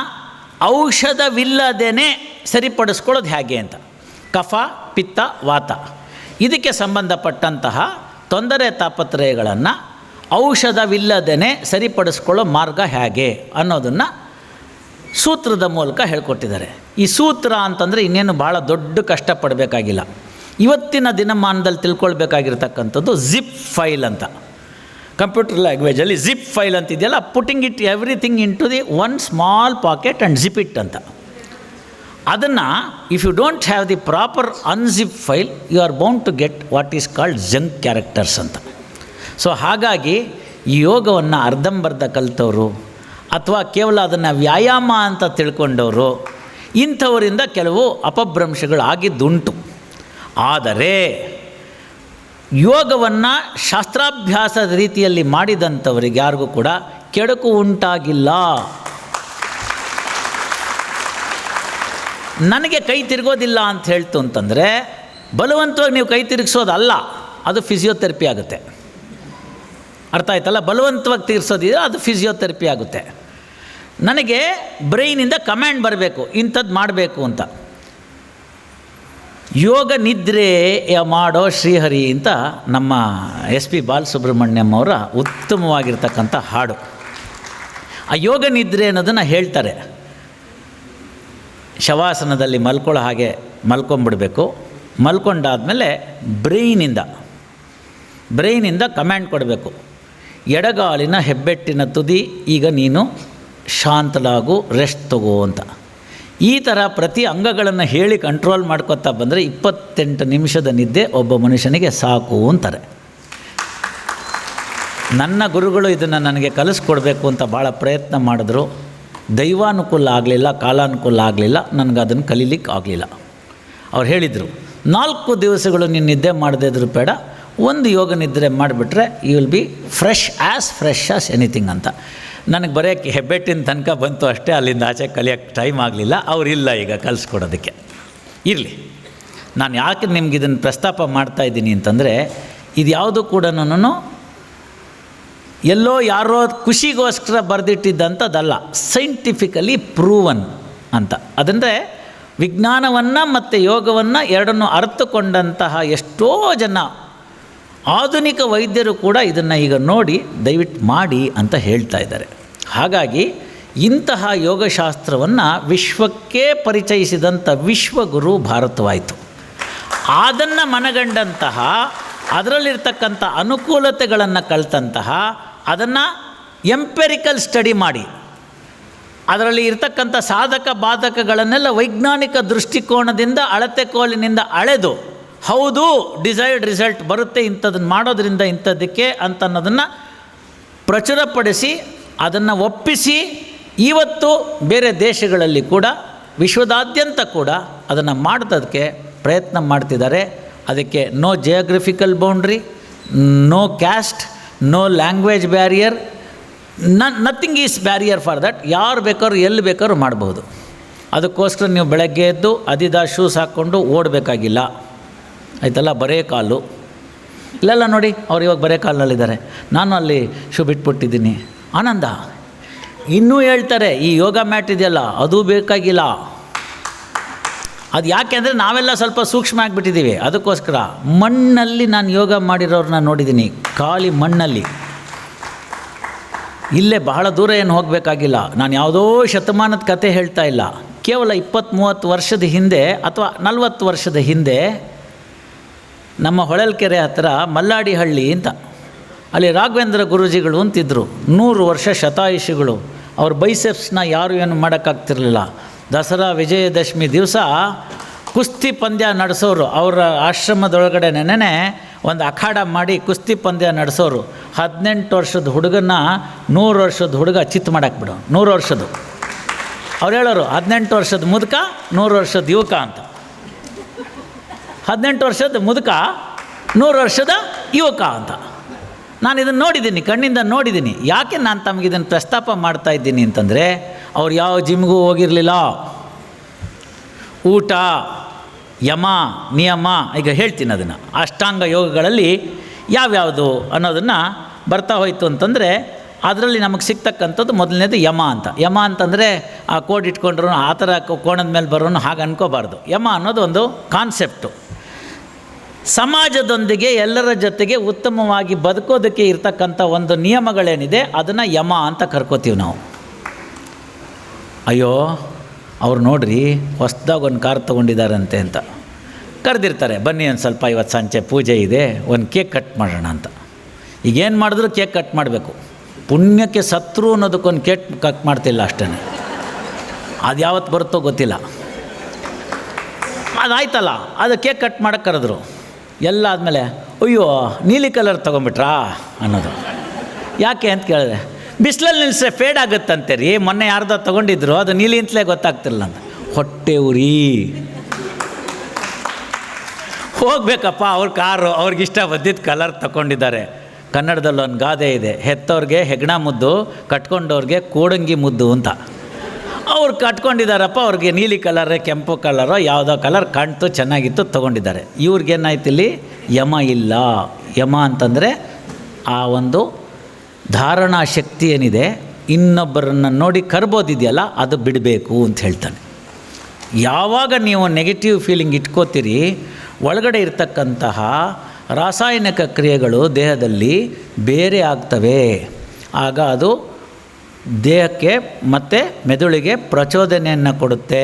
S1: ಔಷಧವಿಲ್ಲದೇ ಸರಿಪಡಿಸ್ಕೊಳ್ಳೋದು ಹೇಗೆ ಅಂತ. ಕಫ ಪಿತ್ತ ವಾತ ಇದಕ್ಕೆ ಸಂಬಂಧಪಟ್ಟಂತಹ ತೊಂದರೆ ತಾಪತ್ರಯಗಳನ್ನು ಔಷಧವಿಲ್ಲದೇ ಸರಿಪಡಿಸ್ಕೊಳ್ಳೋ ಮಾರ್ಗ ಹೇಗೆ ಅನ್ನೋದನ್ನು ಸೂತ್ರದ ಮೂಲಕ ಹೇಳ್ಕೊಟ್ಟಿದ್ದಾರೆ. ಈ ಸೂತ್ರ ಅಂತಂದರೆ ಇನ್ನೇನು ಭಾಳ ದೊಡ್ಡ ಕಷ್ಟಪಡಬೇಕಾಗಿಲ್ಲ. ಇವತ್ತಿನ ದಿನಮಾನದಲ್ಲಿ ತಿಳ್ಕೊಳ್ಬೇಕಾಗಿರ್ತಕ್ಕಂಥದ್ದು ಜಿಪ್ ಫೈಲ್ ಅಂತ. ಕಂಪ್ಯೂಟರ್ ಲ್ಯಾಂಗ್ವೇಜಲ್ಲಿ ಜಿಪ್ ಫೈಲ್ ಅಂತಿದೆಯಲ್ಲ, putting it everything into the one small pocket and zip it ಅಂತ. ಅದನ್ನು if you don't have the proper unzip file, you are bound to get what is called junk characters ಅಂತ. So ಹಾಗಾಗಿ ಈ ಯೋಗವನ್ನು ಅರ್ಧಂಬರ್ಧ ಕಲಿತವರು ಅಥವಾ ಕೇವಲ ಅದನ್ನು ವ್ಯಾಯಾಮ ಅಂತ ತಿಳ್ಕೊಂಡವರು, ಇಂಥವರಿಂದ ಕೆಲವು ಅಪಭ್ರಂಶಗಳಾಗಿದ್ದುಂಟು. ಆದರೆ ಯೋಗವನ್ನು ಶಾಸ್ತ್ರಾಭ್ಯಾಸದ ರೀತಿಯಲ್ಲಿ ಮಾಡಿದಂಥವರಿಗೆ ಯಾರಿಗೂ ಕೂಡ ಕೆಡುಕು ಉಂಟಾಗಿಲ್ಲ. ನನಗೆ ಕೈ ತಿರುಗೋದಿಲ್ಲ ಅಂತ ಹೇಳ್ತು ಅಂತಂದರೆ ಬಲವಂತವಾಗಿ ನೀವು ಕೈ ತಿರುಗಿಸೋದಲ್ಲ, ಅದು ಫಿಸಿಯೋಥೆರಪಿ ಆಗುತ್ತೆ. ಅರ್ಥ ಆಯ್ತಲ್ಲ? ಬಲವಂತವಾಗಿ ತೀರಿಸೋದಿದೆ, ಅದು ಫಿಸಿಯೋಥೆರಪಿ ಆಗುತ್ತೆ. ನನಗೆ ಬ್ರೈನಿಂದ ಕಮ್ಯಾಂಡ್ ಬರಬೇಕು, ಇಂಥದ್ದು ಮಾಡಬೇಕು ಅಂತ. ಯೋಗ ನಿದ್ರೆ ಮಾಡೋ ಶ್ರೀಹರಿ ಅಂತ ನಮ್ಮ SP ಬಾಲಸುಬ್ರಹ್ಮಣ್ಯಂ ಅವರ ಉತ್ತಮವಾಗಿರ್ತಕ್ಕಂಥ ಹಾಡು. ಆ ಯೋಗ ನಿದ್ರೆ ಅನ್ನೋದನ್ನು ಹೇಳ್ತಾರೆ. ಶವಾಸನದಲ್ಲಿ ಮಲ್ಕೊಳ್ಳೋ ಹಾಗೆ ಮಲ್ಕೊಂಬಿಡಬೇಕು. ಮಲ್ಕೊಂಡಾದಮೇಲೆ ಬ್ರೈನಿಂದ ಕಮ್ಯಾಂಡ್ ಕೊಡಬೇಕು. ಎಡಗಾಲಿನ ಹೆಬ್ಬೆಟ್ಟಿನ ತುದಿ, ಈಗ ನೀನು ಶಾಂತಲಾಗು, ರೆಸ್ಟ್ ತಗೋ ಅಂತ. ಈ ಥರ ಪ್ರತಿ ಅಂಗಗಳನ್ನು ಹೇಳಿ ಕಂಟ್ರೋಲ್ ಮಾಡ್ಕೊತಾ ಬಂದರೆ 28 ನಿಮಿಷದ ನಿದ್ದೆ ಒಬ್ಬ ಮನುಷ್ಯನಿಗೆ ಸಾಕು ಅಂತಾರೆ. ನನ್ನ ಗುರುಗಳು ಇದನ್ನು ನನಗೆ ಕಲಿಸ್ಕೊಡ್ಬೇಕು ಅಂತ ಭಾಳ ಪ್ರಯತ್ನ ಮಾಡಿದ್ರು. ದೈವಾನುಕೂಲ ಆಗಲಿಲ್ಲ, ಕಾಲಾನುಕೂಲ ಆಗಲಿಲ್ಲ, ನನಗೆ ಅದನ್ನು ಕಲೀಲಿಕ್ಕೆ ಆಗಲಿಲ್ಲ. ಅವ್ರು ಹೇಳಿದರು, 4 ದಿವಸಗಳು ನೀನು ನಿದ್ದೆ ಮಾಡದೇ ಇದ್ರೂ ಬೇಡ, ಒಂದು ಯೋಗ ನಿದ್ರೆ ಮಾಡಿಬಿಟ್ರೆ you will be fresh as anything ಅಂತ. ನನಗೆ ಬರೆಯೋಕ್ಕೆ ಹೆಬ್ಬೆಟ್ಟಿನ ತನಕ ಬಂತು ಅಷ್ಟೇ, ಅಲ್ಲಿಂದ ಆಚೆ ಕಲಿಯೋಕ್ಕೆ ಟೈಮ್ ಆಗಲಿಲ್ಲ. ಅವರಿಲ್ಲ ಈಗ ಕಲಿಸ್ಕೊಡೋದಕ್ಕೆ. ಇರಲಿ, ನಾನು ಯಾಕೆ ನಿಮ್ಗೆ ಇದನ್ನು ಪ್ರಸ್ತಾಪ ಮಾಡ್ತಾಯಿದ್ದೀನಿ ಅಂತಂದರೆ, ಇದು ಯಾವುದು ಕೂಡ ಎಲ್ಲೋ ಯಾರೋ ಖುಷಿಗೋಸ್ಕರ ಬರೆದಿಟ್ಟಿದ್ದಂಥದ್ದಲ್ಲ, ಸೈಂಟಿಫಿಕಲಿ ಪ್ರೂವನ್ ಅಂತ. ಅದಂದರೆ ವಿಜ್ಞಾನವನ್ನು ಮತ್ತು ಯೋಗವನ್ನು ಎರಡನ್ನೂ ಅರ್ಥಕೊಂಡಂತಹ ಎಷ್ಟೋ ಜನ ಆಧುನಿಕ ವೈದ್ಯರು ಕೂಡ ಇದನ್ನು ಈಗ ನೋಡಿ ದಯವಿಟ್ಟು ಮಾಡಿ ಅಂತ ಹೇಳ್ತಾ ಇದ್ದಾರೆ. ಹಾಗಾಗಿ ಇಂತಹ ಯೋಗಶಾಸ್ತ್ರವನ್ನು ವಿಶ್ವಕ್ಕೆ ಪರಿಚಯಿಸಿದಂಥ ವಿಶ್ವಗುರು ಭಾರತವಾಯಿತು. ಅದನ್ನು ಮನಗಂಡಂತಹ, ಅದರಲ್ಲಿರ್ತಕ್ಕಂಥ ಅನುಕೂಲತೆಗಳನ್ನು ಕಲಿತಂತಹ, ಅದನ್ನು ಎಂಪೆರಿಕಲ್ ಸ್ಟಡಿ ಮಾಡಿ ಅದರಲ್ಲಿ ಇರ್ತಕ್ಕಂಥ ಸಾಧಕ ಬಾಧಕಗಳನ್ನೆಲ್ಲ ವೈಜ್ಞಾನಿಕ ದೃಷ್ಟಿಕೋನದಿಂದ ಅಳತೆ ಕೋಲಿನಿಂದ ಅಳೆದು, ಹೌದು ಡಿಸೈರ್ಡ್ ರಿಸಲ್ಟ್ ಬರುತ್ತೆ ಇಂಥದನ್ನು ಮಾಡೋದ್ರಿಂದ ಇಂಥದ್ದಕ್ಕೆ ಅಂತ ಅನ್ನೋದನ್ನು ಪ್ರಚುರಪಡಿಸಿ ಅದನ್ನು ಒಪ್ಪಿಸಿ ಇವತ್ತು ಬೇರೆ ದೇಶಗಳಲ್ಲಿ ಕೂಡ ವಿಶ್ವದಾದ್ಯಂತ ಕೂಡ ಅದನ್ನು ಮಾಡೋದಕ್ಕೆ ಪ್ರಯತ್ನ ಮಾಡ್ತಿದ್ದಾರೆ. ಅದಕ್ಕೆ no geographical boundary, no caste, no language barrier, nothing is barrier for that. ಯಾರು ಬೇಕಾದ್ರೂ ಎಲ್ಲಿ ಬೇಕಾದ್ರೂ ಮಾಡ್ಬೋದು. ಅದಕ್ಕೋಸ್ಕರ ನೀವು ಬೆಳಗ್ಗೆ ಎದ್ದು ಅದಿದಾಸ್ ಶೂಸ್ ಹಾಕ್ಕೊಂಡು ಓಡಬೇಕಾಗಿಲ್ಲ, ಆಯ್ತಲ್ಲ, ಬರೇ ಕಾಲು. ಇಲ್ಲೆಲ್ಲ ನೋಡಿ ಅವ್ರು ಇವಾಗ ಬರೇ ಕಾಲಿನಲ್ಲಿದ್ದಾರೆ, ನಾನು ಅಲ್ಲಿ ಶೂ ಬಿಟ್ಬಿಟ್ಟಿದ್ದೀನಿ. ಆನಂದ ಇನ್ನೂ ಹೇಳ್ತಾರೆ, ಈ ಯೋಗ ಮ್ಯಾಟ್ ಇದೆಯಲ್ಲ ಅದು ಬೇಕಾಗಿಲ್ಲ. ಅದು ಯಾಕೆ ಅಂದರೆ ನಾವೆಲ್ಲ ಸ್ವಲ್ಪ ಸೂಕ್ಷ್ಮ ಆಗಿಬಿಟ್ಟಿದ್ದೀವಿ. ಅದಕ್ಕೋಸ್ಕರ ಮಣ್ಣಲ್ಲಿ ನಾನು ಯೋಗ ಮಾಡಿರೋರನ್ನ ನೋಡಿದ್ದೀನಿ, ಖಾಲಿ ಮಣ್ಣಲ್ಲಿ. ಇಲ್ಲೇ ಬಹಳ ದೂರ ಏನು ಹೋಗಬೇಕಾಗಿಲ್ಲ. ನಾನು ಯಾವುದೋ ಶತಮಾನದ ಕತೆ ಹೇಳ್ತಾ ಇಲ್ಲ. ಕೇವಲ 20-30 ವರ್ಷದ ಹಿಂದೆ ಅಥವಾ 40 ವರ್ಷದ ಹಿಂದೆ ನಮ್ಮ ಹೊಳಲ್ಕೆರೆ ಹತ್ತಿರ ಮಲ್ಲಾಡಿಹಳ್ಳಿ ಅಂತ, ಅಲ್ಲಿ ರಾಘವೇಂದ್ರ ಗುರೂಜಿಗಳು ಅಂತಿದ್ದರು. 100 ವರ್ಷ ಶತಾಯುಷಿಗಳು. ಅವ್ರ ಬೈಸೆಪ್ಸ್ನ ಯಾರು ಏನು ಮಾಡೋಕ್ಕಾಗ್ತಿರ್ಲಿಲ್ಲ. ದಸರಾ ವಿಜಯದಶಮಿ ದಿವಸ ಕುಸ್ತಿ ಪಂದ್ಯ ನಡೆಸೋರು. ಅವರ ಆಶ್ರಮದೊಳಗಡೆ ನೆನೆ ಒಂದು ಅಖಾಡ ಮಾಡಿ ಕುಸ್ತಿ ಪಂದ್ಯ ನಡೆಸೋರು. 18 ವರ್ಷದ ಹುಡುಗನ್ನ 100 ವರ್ಷದ ಹುಡುಗ ಚಿತ್ತು ಮಾಡಾಕ್ಬಿಡು. 100 ವರ್ಷದ್ದು ಅವ್ರು ಹೇಳೋರು 18 ವರ್ಷದ ಮುದುಕ 100 ವರ್ಷದ ಯುವಕ ಅಂತ. 18 ವರ್ಷದ ಮುದುಕ 100 ವರ್ಷದ ಯುವಕ ಅಂತ. ನಾನು ಇದನ್ನು ನೋಡಿದ್ದೀನಿ, ಕಣ್ಣಿಂದ ನೋಡಿದ್ದೀನಿ. ಯಾಕೆ ನಾನು ತಮಗೆ ಇದನ್ನು ಪ್ರಸ್ತಾಪ ಮಾಡ್ತಾ ಇದ್ದೀನಿ ಅಂತಂದರೆ, ಅವ್ರು ಯಾವ ಜಿಮ್ಗೂ ಹೋಗಿರಲಿಲ್ಲ. ಊಟ, ಯಮ, ನಿಯಮ, ಈಗ ಹೇಳ್ತೀನಿ ಅದನ್ನು, ಅಷ್ಟಾಂಗ ಯೋಗಗಳಲ್ಲಿ ಯಾವ್ಯಾವುದು ಅನ್ನೋದನ್ನು ಬರ್ತಾ ಹೋಯಿತು ಅಂತಂದರೆ, ಅದರಲ್ಲಿ ನಮಗೆ ಸಿಗ್ತಕ್ಕಂಥದ್ದು ಮೊದಲನೇದು ಯಮ ಅಂತ. ಯಮ ಅಂತಂದರೆ ಆ ಕೋಡ್ ಇಟ್ಕೊಂಡ್ರು ಆ ಥರ ಕೋಣದ ಮೇಲೆ ಬರೋನು ಹಾಗೆ ಅನ್ಕೋಬಾರ್ದು. ಯಮ ಅನ್ನೋದು ಒಂದು ಕಾನ್ಸೆಪ್ಟು. ಸಮಾಜದೊಂದಿಗೆ ಎಲ್ಲರ ಜೊತೆಗೆ ಉತ್ತಮವಾಗಿ ಬದುಕೋದಕ್ಕೆ ಇರ್ತಕ್ಕಂಥ ಒಂದು ನಿಯಮಗಳೇನಿದೆ ಅದನ್ನು ಯಮ ಅಂತ ಕರ್ಕೋತೀವಿ ನಾವು. ಅಯ್ಯೋ ಅವ್ರು ನೋಡ್ರಿ ಹೊಸ್ದಾಗಿ ಒಂದು ಕಾರ್ ತೊಗೊಂಡಿದ್ದಾರಂತೆ ಅಂತ ಕರೆದಿರ್ತಾರೆ, ಬನ್ನಿ ಒಂದು ಸ್ವಲ್ಪ ಇವತ್ತು ಸಂಜೆ ಪೂಜೆ ಇದೆ, ಒಂದು ಕೇಕ್ ಕಟ್ ಮಾಡೋಣ ಅಂತ. ಈಗೇನು ಮಾಡಿದ್ರು ಕೇಕ್ ಕಟ್ ಮಾಡಬೇಕು. ಪುಣ್ಯಕ್ಕೆ ಸತ್ರು ಅನ್ನೋದಕ್ಕೊಂದು ಕೇಕ್ ಕಟ್ ಮಾಡ್ತಿಲ್ಲ ಅಷ್ಟೇ. ಅದು ಯಾವತ್ತು ಬರುತ್ತೋ ಗೊತ್ತಿಲ್ಲ. ಅದಾಯ್ತಲ್ಲ, ಅದು ಕೇಕ್ ಕಟ್ ಮಾಡೋಕ್ಕೆ ಕರೆದ್ರು. ಎಲ್ಲ ಆದಮೇಲೆ ಅಯ್ಯೋ ನೀಲಿ ಕಲರ್ ತೊಗೊಂಬಿಟ್ರಾ ಅನ್ನೋದು. ಯಾಕೆ ಅಂತ ಕೇಳಿದ್ರೆ, ಬಿಸಿಲಲ್ಲಿ ನಿಲ್ಲಿಸ್ರೆ ಫೇಡ್ ಆಗುತ್ತಂತೆ ರೀ, ಮೊನ್ನೆ ಯಾರ್ದೋ ತೊಗೊಂಡಿದ್ರು ಅದು ನೀಲಿ ಅಂತಲೇ ಗೊತ್ತಾಗ್ತಿರಲ್ಲ ಅಂತ. ಹೊಟ್ಟೆ ಉರಿ ಹೋಗಬೇಕಪ್ಪ, ಅವ್ರ ಕಾರು ಅವ್ರಿಗಿಷ್ಟ ಬಂದಿದ್ದು ಕಲರ್ ತಗೊಂಡಿದ್ದಾರೆ. ಕನ್ನಡದಲ್ಲಿ ಒಂದು ಗಾದೆ ಇದೆ, ಹೆತ್ತವ್ರಿಗೆ ಹೆಗ್ಣ ಮುದ್ದು, ಕಟ್ಕೊಂಡವ್ರಿಗೆ ಕೋಡಂಗಿ ಮುದ್ದು ಅಂತ. ಅವ್ರು ಕಟ್ಕೊಂಡಿದ್ದಾರಪ್ಪ, ಅವ್ರಿಗೆ ನೀಲಿ ಕಲರೇ ಕೆಂಪು ಕಲರೋ ಯಾವುದೋ ಕಲರ್ ಕಾಣ್ತು, ಚೆನ್ನಾಗಿತ್ತು, ತೊಗೊಂಡಿದ್ದಾರೆ. ಇವ್ರಿಗೇನಾಯ್ತು ಇಲ್ಲಿ ಯಮ ಇಲ್ಲ. ಯಮ ಅಂತಂದರೆ ಆ ಒಂದು ಧಾರಣಾ ಶಕ್ತಿ ಏನಿದೆ, ಇನ್ನೊಬ್ಬರನ್ನು ನೋಡಿ ಕರ್ಬೋದಿದೆಯಲ್ಲ ಅದು ಬಿಡಬೇಕು ಅಂತ ಹೇಳ್ತಾನೆ. ಯಾವಾಗ ನೀವು ನೆಗೆಟಿವ್ ಫೀಲಿಂಗ್ ಇಟ್ಕೋತೀರಿ, ಒಳಗಡೆ ಇರ್ತಕ್ಕಂತಹ ರಾಸಾಯನಿಕ ಕ್ರಿಯೆಗಳು ದೇಹದಲ್ಲಿ ಬೇರೆ ಆಗ್ತವೆ. ಆಗ ಅದು ದೇಹಕ್ಕೆ ಮತ್ತು ಮೆದುಳಿಗೆ ಪ್ರಚೋದನೆಯನ್ನು ಕೊಡುತ್ತೆ.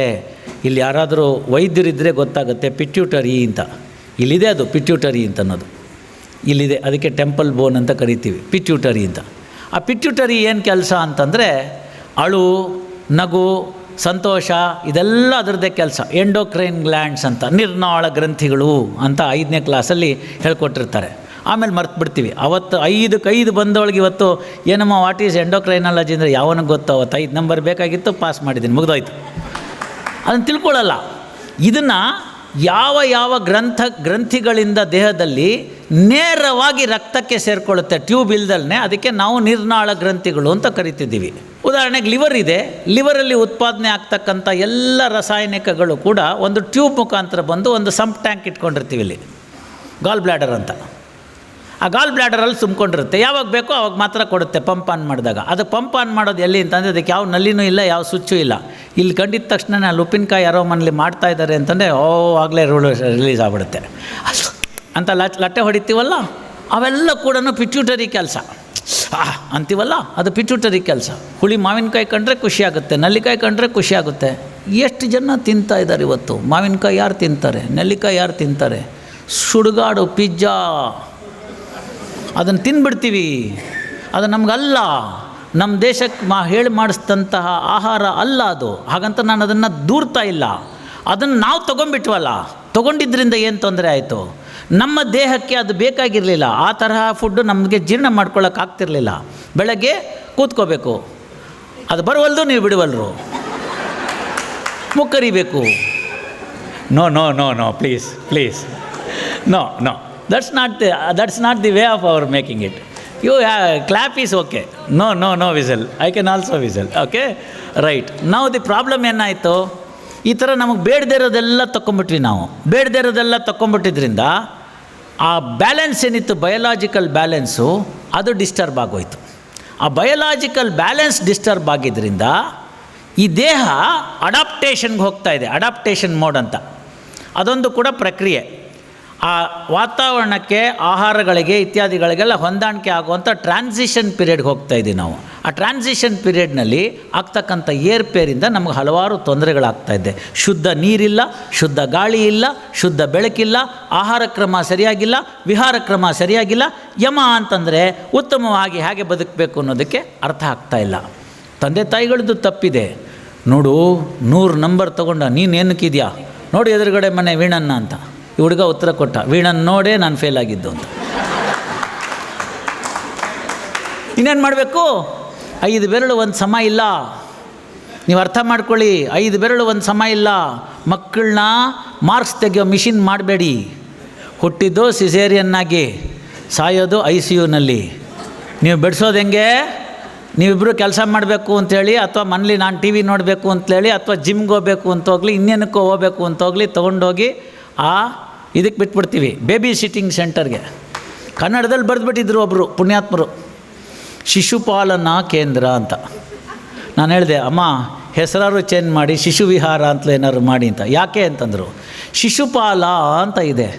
S1: ಇಲ್ಲಿ ಯಾರಾದರೂ ವೈದ್ಯರಿದ್ದರೆ ಗೊತ್ತಾಗುತ್ತೆ, ಪಿಟ್ಯೂಟರಿ ಅಂತ ಇಲ್ಲಿದೆ, ಅದು ಪಿಟ್ಯೂಟರಿ ಅಂತ ಅನ್ನೋದು ಇಲ್ಲಿದೆ. ಅದಕ್ಕೆ ಟೆಂಪಲ್ ಬೋನ್ ಅಂತ ಕರಿತೀವಿ, ಪಿಟ್ಯೂಟರಿ ಅಂತ. ಆ ಪಿಟ್ಯೂಟರಿ ಏನು ಕೆಲಸ ಅಂತಂದರೆ, ಅಳು, ನಗು, ಸಂತೋಷ, ಇದೆಲ್ಲ ಅದರದ್ದೇ ಕೆಲಸ. ಎಂಡೋಕ್ರೈನ್ ಗ್ಲ್ಯಾಂಡ್ಸ್ ಅಂತ, ನಿರ್ನಾಳ ಗ್ರಂಥಿಗಳು ಅಂತ 5ನೇ ಕ್ಲಾಸಲ್ಲಿ ಹೇಳ್ಕೊಟ್ಟಿರ್ತಾರೆ. ಆಮೇಲೆ ಮರ್ತು ಬಿಡ್ತೀವಿ. ಅವತ್ತು 5 ಬಂದವಳಿಗೆ ಇವತ್ತು ಏನಮ್ಮ ವಾಟ್ ಈಸ್ ಎಂಡೋಕ್ರೈನಾಲಜಿ ಅಂದರೆ ಯಾವನಿಗೆ ಗೊತ್ತು? ಅವತ್ತು 5 ನಂಬರ್ ಬೇಕಾಗಿತ್ತು, ಪಾಸ್ ಮಾಡಿದ್ದೀನಿ, ಮುಗಿದೋಯ್ತು. ಅದನ್ನು ತಿಳ್ಕೊಳ್ಳಲ್ಲ. ಇದನ್ನು ಯಾವ ಗ್ರಂಥಿಗಳಿಂದ ದೇಹದಲ್ಲಿ ನೇರವಾಗಿ ರಕ್ತಕ್ಕೆ ಸೇರಿಕೊಳ್ಳುತ್ತೆ, ಟ್ಯೂಬ್ ಇಲ್ದಲ್ಲೇ. ಅದಕ್ಕೆ ನಾವು ನಿರ್ನಾಳ ಗ್ರಂಥಿಗಳು ಅಂತ ಕರಿತಿದ್ದೀವಿ. ಉದಾಹರಣೆಗೆ ಲಿವರ್ ಇದೆ, ಲಿವರಲ್ಲಿ ಉತ್ಪಾದನೆ ಆಗ್ತಕ್ಕಂಥ ಎಲ್ಲ ರಾಸಾಯನಿಕಗಳು ಕೂಡ ಒಂದು ಟ್ಯೂಬ್ ಮುಖಾಂತರ ಬಂದು ಒಂದು ಸಂಪ್ ಟ್ಯಾಂಕ್ ಇಟ್ಕೊಂಡಿರ್ತೀವಿ ಇಲ್ಲಿ, ಗಾಲ್ ಬ್ಲ್ಯಾಡರ್ ಅಂತ. ಆ ಗಾಲ್ ಬ್ಲ್ಯಾಡರಲ್ಲಿ ತುಂಬಿಕೊಂಡಿರುತ್ತೆ. ಯಾವಾಗ ಬೇಕೋ ಅವಾಗ ಮಾತ್ರ ಕೊಡುತ್ತೆ ಪಂಪ್ ಆನ್ ಮಾಡಿದಾಗ. ಅದು ಪಂಪ್ ಆನ್ ಮಾಡೋದು ಎಲ್ಲಿ ಅಂತಂದರೆ ಅದಕ್ಕೆ ಯಾವ ನಲ್ಲಿನೂ ಇಲ್ಲ, ಯಾವ ಸ್ವಿಚ್ಚು ಇಲ್ಲ. ಇಲ್ಲಿ ಕಂಡಿದ್ದ ತಕ್ಷಣ ಅಲ್ಲಿ ಉಪ್ಪಿನಕಾಯಿ ಯಾರೋ ಮನೇಲಿ ಮಾಡ್ತಾ ಇದ್ದಾರೆ ಅಂತಂದರೆ ಆಗಲೇ ರಿಲೀಸ್ ಆಗಿಬಿಡುತ್ತೆ ಅಂತ ಲಟ್ಟೆ ಹೊಡಿತೀವಲ್ಲ, ಅವೆಲ್ಲ ಕೂಡ ಪಿಟ್ಯೂಟರಿ ಕೆಲಸ ಅಂತೀವಲ್ಲ, ಅದು ಪಿಟ್ಯೂಟರಿ ಕೆಲಸ. ಹುಳಿ ಮಾವಿನಕಾಯಿ ಕಂಡ್ರೆ ಖುಷಿಯಾಗುತ್ತೆ, ನೆಲ್ಲಿಕಾಯಿ ಕಂಡ್ರೆ ಖುಷಿಯಾಗುತ್ತೆ. ಎಷ್ಟು ಜನ ತಿಂತಾ ಇದ್ದಾರೆ ಇವತ್ತು. ಮಾವಿನಕಾಯಿ ಯಾರು ತಿಂತಾರೆ, ನೆಲ್ಲಿಕಾಯಿ ಯಾರು ತಿಂತಾರೆ? ಸುಡುಗಾಡು ಪಿಜ್ಜಾ ಅದನ್ನು ತಿಂದ್ಬಿಡ್ತೀವಿ. ಅದು ನಮಗಲ್ಲ, ನಮ್ಮ ದೇಶಕ್ಕೆ ಹೇಳಿ ಮಾಡಿಸಿದಂತಹ ಆಹಾರ ಅಲ್ಲ ಅದು. ಹಾಗಂತ ನಾನು ಅದನ್ನು ದೂರ್ತಾ ಇಲ್ಲ. ಅದನ್ನು ನಾವು ತೊಗೊಂಡ್ಬಿಟ್ವಲ್ಲ, ತೊಗೊಂಡಿದ್ದರಿಂದ ಏನು ತೊಂದರೆ ಆಯಿತು? ನಮ್ಮ ದೇಹಕ್ಕೆ ಅದು ಬೇಕಾಗಿರಲಿಲ್ಲ. ಆ ತರಹ ಫುಡ್ಡು ನಮಗೆ ಜೀರ್ಣ ಮಾಡ್ಕೊಳ್ಳೋಕ್ಕಾಗ್ತಿರ್ಲಿಲ್ಲ. ಬೆಳಗ್ಗೆ ಕೂತ್ಕೋಬೇಕು, ಅದು ಬರುವಲ್ದು, ನೀವು ಬಿಡುವಲ್ರು, ಮುಕ್ಕರಿಬೇಕು. No no no no please please no no, that's not the way of our making it. You clap is okay. No whistle. I can also whistle. Okay, right. Now the problem ಏನಾಯಿತು? ಈ ಥರ ನಮಗೆ ಬೇಡದೇ ಇರೋದೆಲ್ಲ ತೊಗೊಂಬಿಟ್ವಿ ನಾವು. ಬೇಡದೇ ಇರೋದೆಲ್ಲ ತೊಗೊಂಬಿಟ್ಟಿದ್ರಿಂದ ಆ ಬ್ಯಾಲೆನ್ಸ್ ಏನಿತ್ತು, ಬಯೋಲಾಜಿಕಲ್ ಬ್ಯಾಲೆನ್ಸು, ಅದು ಡಿಸ್ಟರ್ಬ್ ಆಗೋಯ್ತು. ಆ ಬಯೋಲಾಜಿಕಲ್ ಬ್ಯಾಲೆನ್ಸ್ ಡಿಸ್ಟರ್ಬ್ ಆಗಿದ್ದರಿಂದ ಈ ದೇಹ ಅಡಾಪ್ಟೇಷನ್ಗೆ ಹೋಗ್ತಾ ಇದೆ. ಅಡಾಪ್ಟೇಷನ್ ಮೋಡ್ ಅಂತ ಅದೊಂದು ಕೂಡ ಪ್ರಕ್ರಿಯೆ. ಆ ವಾತಾವರಣಕ್ಕೆ, ಆಹಾರಗಳಿಗೆ ಇತ್ಯಾದಿಗಳಿಗೆಲ್ಲ ಹೊಂದಾಣಿಕೆ ಆಗುವಂಥ ಟ್ರಾನ್ಸಿಷನ್ ಪೀರಿಯಡ್ಗೆ ಹೋಗ್ತಾ ಇದ್ದೀವಿ ನಾವು. ಆ ಟ್ರಾನ್ಸಿಷನ್ ಪೀರಿಯಡ್ನಲ್ಲಿ ಆಗ್ತಕ್ಕಂಥ ಏರ್ಪೇರಿಂದ ನಮಗೆ ಹಲವಾರು ತೊಂದರೆಗಳಾಗ್ತಾಯಿದೆ. ಶುದ್ಧ ನೀರಿಲ್ಲ, ಶುದ್ಧ ಗಾಳಿ ಇಲ್ಲ, ಶುದ್ಧ ಬೆಳಕಿಲ್ಲ, ಆಹಾರ ಕ್ರಮ ಸರಿಯಾಗಿಲ್ಲ, ವಿಹಾರ ಕ್ರಮ ಸರಿಯಾಗಿಲ್ಲ. ಯಮ ಅಂತಂದರೆ ಉತ್ತಮವಾಗಿ ಹೇಗೆ ಬದುಕಬೇಕು ಅನ್ನೋದಕ್ಕೆ ಅರ್ಥ ಆಗ್ತಾಯಿಲ್ಲ. ತಂದೆ ತಾಯಿಗಳದ್ದು ತಪ್ಪಿದೆ. ನೋಡು 100 ನಂಬರ್ ತೊಗೊಂಡ, ನೀನು ಏನಕ್ಕಿದೆಯಾ ನೋಡಿ ಎದುರುಗಡೆ ಮನೆ ವೀಣನ್ನ ಅಂತ. ಈ ಹುಡುಗ ಉತ್ತರ ಕೊಟ್ಟ, ವೀಣನ್ ನೋಡೇ ನಾನು ಫೇಲ್ ಆಗಿದ್ದು ಅಂತ. ಇನ್ನೇನು ಮಾಡಬೇಕು? 5 ಬೆರಳು ಒಂದು ಸಮ ಇಲ್ಲ. ನೀವು ಅರ್ಥ ಮಾಡ್ಕೊಳ್ಳಿ, 5 ಬೆರಳು ಒಂದು ಸಮ ಇಲ್ಲ. ಮಕ್ಕಳನ್ನ ಮಾರ್ಕ್ಸ್ ತೆಗೆಯೋ ಮಿಷಿನ್ ಮಾಡಬೇಡಿ. ಹುಟ್ಟಿದ್ದು ಸಿಸೇರಿಯನ್ನಾಗಿ, ಸಾಯೋದು ICUನಲ್ಲಿ. ನೀವು ಬೆಳೆಸೋದು ಹೆಂಗೆ? ನೀವಿಬ್ಬರು ಕೆಲಸ ಮಾಡಬೇಕು ಅಂಥೇಳಿ, ಅಥವಾ ಮನೇಲಿ ನಾನು TV ನೋಡಬೇಕು ಅಂತೇಳಿ, ಅಥವಾ ಜಿಮ್ಗೆ ಹೋಗ್ಬೇಕು ಅಂತ ಹೋಗಲಿ, ಇನ್ನೇನಕ್ಕೋ ಹೋಗ್ಬೇಕು ಅಂತ ಹೋಗಲಿ, ತೊಗೊಂಡೋಗಿ ಇದಕ್ಕೆ ಬಿಟ್ಬಿಡ್ತೀವಿ, ಬೇಬಿ ಸಿಟ್ಟಿಂಗ್ ಸೆಂಟರ್ಗೆ. ಕನ್ನಡದಲ್ಲಿ ಬರೆದ್ಬಿಟ್ಟಿದ್ರು ಒಬ್ಬರು ಪುಣ್ಯಾತ್ಮರು, ಶಿಶುಪಾಲನಾ ಕೇಂದ್ರ ಅಂತ. ನಾನು ಹೇಳಿದೆ, ಅಮ್ಮ ಹೆಸರಾರು ಚೇಂಜ್ ಮಾಡಿ ಶಿಶು ವಿಹಾರ ಅಂತಲೂ ಏನಾದ್ರು ಮಾಡಿ ಅಂತ. ಯಾಕೆ ಅಂತಂದರು, ಶಿಶುಪಾಲ ಅಂತ ಇದೆ.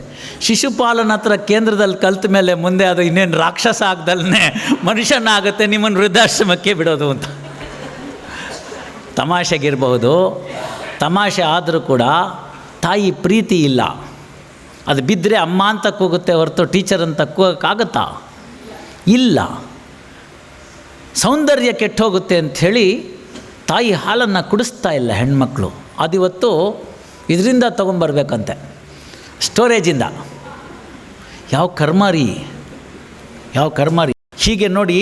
S1: ಶಿಶುಪಾಲನ ಹತ್ರ ಕೇಂದ್ರದಲ್ಲಿ ಕಲ್ತ ಮೇಲೆ ಮುಂದೆ ಅದು ಇನ್ನೇನು ರಾಕ್ಷಸ ಆಗ್ದಲ್ಲೇ ಮನುಷ್ಯನ ಆಗುತ್ತೆ, ನಿಮ್ಮನ್ನು ವೃದ್ಧಾಶ್ರಮಕ್ಕೆ ಬಿಡೋದು ಅಂತ. ತಮಾಷೆಗಿರಬಹುದು, ತಮಾಷೆ ಆದರೂ ಕೂಡ ತಾಯಿ ಪ್ರೀತಿ ಇಲ್ಲ. ಅದು ಬಿದ್ದರೆ ಅಮ್ಮ ಅಂತ ಕೂಗುತ್ತೆ ಹೊರತು ಟೀಚರ್ ಅಂತ ಕೂಗೋಕ್ಕಾಗತ್ತಾ? ಇಲ್ಲ. ಸೌಂದರ್ಯ ಕೆಟ್ಟೋಗುತ್ತೆ ಅಂಥೇಳಿ ತಾಯಿ ಹಾಲನ್ನು ಕುಡಿಸ್ತಾ ಇಲ್ಲ ಹೆಣ್ಮಕ್ಳು. ಅದಿವತ್ತು ಇದರಿಂದ ತೊಗೊಂಬರ್ಬೇಕಂತೆ, ಸ್ಟೋರೇಜಿಂದ. ಯಾವ ಕರ್ಮಾರಿ, ಯಾವ ಕರ್ಮಾರಿ. ಹೀಗೆ ನೋಡಿ,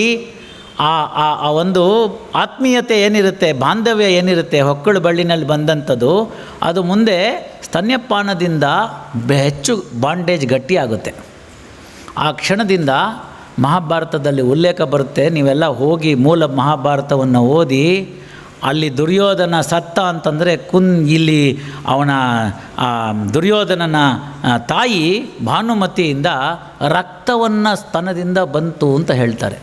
S1: ಆ ಒಂದು ಆತ್ಮೀಯತೆ ಏನಿರುತ್ತೆ, ಬಾಂಧವ್ಯ ಏನಿರುತ್ತೆ, ಹೊಕ್ಕಳು ಬಳ್ಳಿನಲ್ಲಿ ಬಂದಂಥದ್ದು, ಅದು ಮುಂದೆ ಸ್ತನ್ಯಪಾನದಿಂದ ಹೆಚ್ಚು ಬಾಂಡೇಜ್ ಗಟ್ಟಿಯಾಗುತ್ತೆ. ಆ ಕ್ಷಣದಿಂದ ಮಹಾಭಾರತದಲ್ಲಿ ಉಲ್ಲೇಖ ಬರುತ್ತೆ. ನೀವೆಲ್ಲ ಹೋಗಿ ಮೂಲ ಮಹಾಭಾರತವನ್ನು ಓದಿ, ಅಲ್ಲಿ ದುರ್ಯೋಧನ ಸತ್ತ ಅಂತಂದರೆ ಇಲ್ಲಿ ಅವನ ದುರ್ಯೋಧನನ ತಾಯಿ ಭಾನುಮತಿಯಿಂದ ರಕ್ತವನ್ನು ಸ್ತನದಿಂದ ಬಂತು ಅಂತ ಹೇಳ್ತಾರೆ.